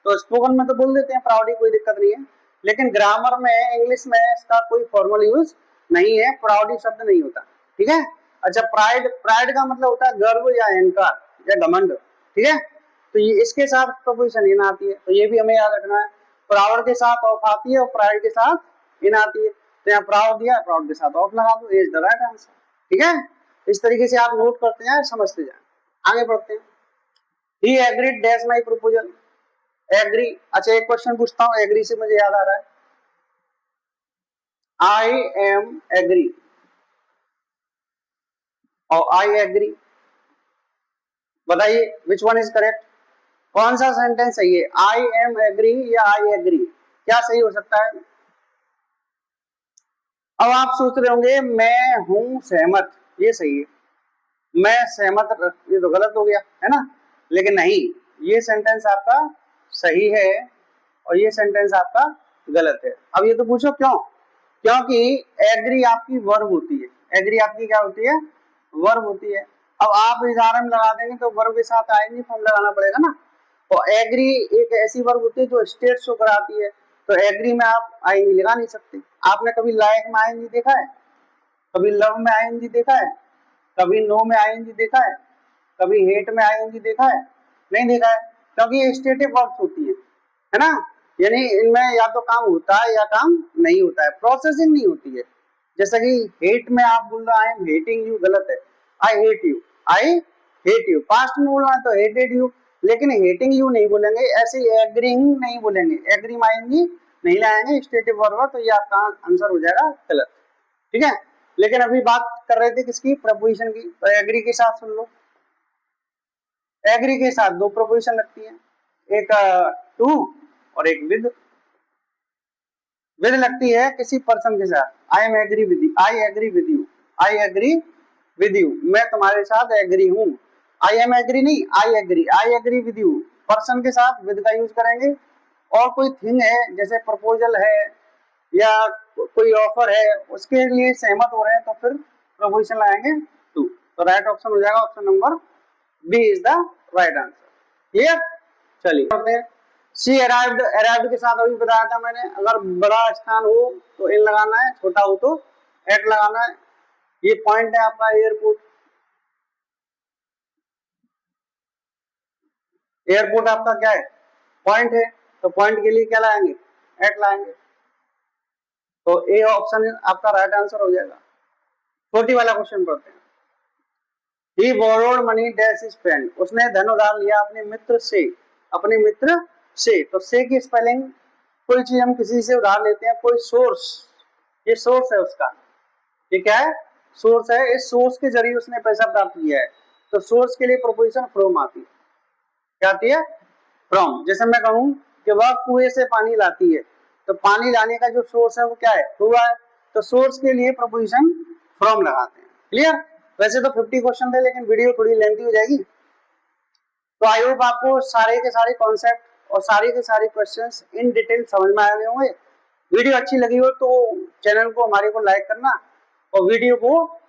S1: तो स्पोकन में तो बोल देते हैं प्राउडी, कोई दिक्कत नहीं है। लेकिन ग्रामर में, इंग्लिश में इसका कोई फॉर्मल यूज नहीं है, प्राउडी शब्द नहीं होता। ठीक है, अच्छा प्राइड, प्राइड का मतलब होता है गर्व या अहंकार या घमंड। ठीक है, तो ये इसके साथ प्रपोजिशन इन आती है, तो ये भी हमें याद रखना है। प्राउड के साथ ऑफ आती है और प्राइड के साथ इन आती है। तो यहाँ प्राउड दिया, प्राउड के साथ ऑफ लगा दो, इज द राइट आंसर। ठीक है, इस तरीके से आप नोट करते जाए, समझते जाए। आगे बढ़ते हैं। He agreed dash my proposal. Agree, अच्छा एक क्वेश्चन पूछता हूँ, एग्री से मुझे याद आ रहा है, आई एम एग्री और आई एग्री, बताइए विच वन इज करेक्ट, कौन सा सेंटेंस सही है, आई एम एग्री या आई एग्री, क्या सही हो सकता है। अब आप सोच रहे होंगे मैं हूं सहमत, ये सही है, मैं सहमत, ये तो गलत हो गया है ना। लेकिन नहीं, ये सेंटेंस आपका सही है और ये सेंटेंस आपका गलत है। अब ये तो पूछो क्यों, क्योंकि एग्री आपकी वर्ब होती है। एग्री आपकी क्या होती है, वर्ब होती है। अब आप इजारा में लगा देंगे तो वर्ब के साथ आएंगे, फॉर्म लगाना पड़ेगा ना। तो एग्री एक ऐसी वर्ब होती है जो स्टेट शो कराती है, तो एग्री में आप आईएनजी लगा नहीं सकते। आपने कभी लाइक में आईएनजी देखा है, कभी लव में आईएनजी देखा है, कभी नो में आईएनजी देखा है, कभी हेट में आईएनजी देखा है, नहीं देखा है, क्योंकि ये स्टेटिव वर्ब्स होती है ना। यानी इनमें या तो काम होता है या काम नहीं होता है, प्रोसेसिंग नहीं होती है। जैसे कि हेट में आप बोल रहे आई एम हेटिंग यू, गलत है, I hate you, I hate you. Past में बोलना है तो हेटेड यू, लेकिन हेटिंग यू नहीं बोलेंगे। ऐसे एग्रीइंग नहीं बोलेंगे, एग्री माइंगी नहीं लाएंगे, स्टेटिव वर्ब है, तो ये आपका आंसर हो जाएगा गलत। ठीक है, लेकिन अभी बात कर रहे थे किसकी, प्रपोजिशन की। तो एग्री के साथ सुन लो, एग्री के साथ दो प्रपोजिशन लगती है, एक टू और एक विद। विद लगती है किसी पर्सन के साथ, I am agree with you, I agree with you, I agree with you, मैं तुम्हारे साथ एग्री हूं। आई एम एग्री नहीं, I agree with you, person के साथ विद का यूज करेंगे। और कोई थिंग है, जैसे प्रपोजल है या कोई ऑफर है, उसके लिए सहमत हो रहे हैं, तो फिर प्रपोजिशन लगाएंगे टू। तो राइट ऑप्शन हो जाएगा option number B is the right answer. Clear, चलिए। सी अराइव्ड, अराइव्ड के साथ अभी बताया था मैंने, अगर बड़ा स्थान हो तो इन लगाना है, छोटा हो तो एट लगाना है। ये पॉइंट है आपका एयरपोर्ट, एयरपोर्ट आपका क्या है, पॉइंट है, तो पॉइंट के लिए क्या लाएंगे, एट लाएंगे। तो ए ऑप्शन आपका राइट आंसर हो जाएगा। छोटी वाला क्वेश्चन पढ़ते हैं। He borrowed money dash his friend, उसने धन उधार लिया अपने मित्र से, अपने मित्र से। तो से की स्पेलिंग, कोई चीज हम किसी से उधार लेते हैं, कोई सोर्स, ये सोर्स है उसका, ये क्या है, सोर्स है। इस सोर्स के जरिए उसने पैसा प्राप्त किया है, तो सोर्स के लिए प्रोपोजिशन फ्रॉम आती है। क्या आती है, फ्रॉम। जैसे मैं कहूं कि वह कुएं से पानी लाती है, तो पानी लाने का जो सोर्स है वो क्या है, कुआं है, तो सोर्स के लिए प्रोपोजिशन फ्रॉम लगाते हैं। क्लियर, वैसे तो 50 क्वेश्चन थे, लेकिन वीडियो थोड़ी लेंथी हो जाएगी। तो आई होप आपको सारे के सारे कॉन्सेप्ट और सारे के सारे क्वेश्चंस इन डिटेल समझ में आ गए होंगे। वीडियो अच्छी लगी हो तो चैनल को हमारे को लाइक करना, और वीडियो को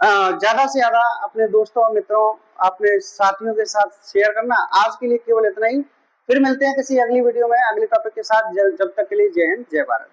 S1: ज्यादा से ज्यादा अपने दोस्तों और मित्रों, अपने साथियों के साथ शेयर करना। आज के लिए केवल इतना ही, फिर मिलते हैं किसी अगली वीडियो में अगले टॉपिक के साथ। जब तक के लिए जय हिंद, जय भारत।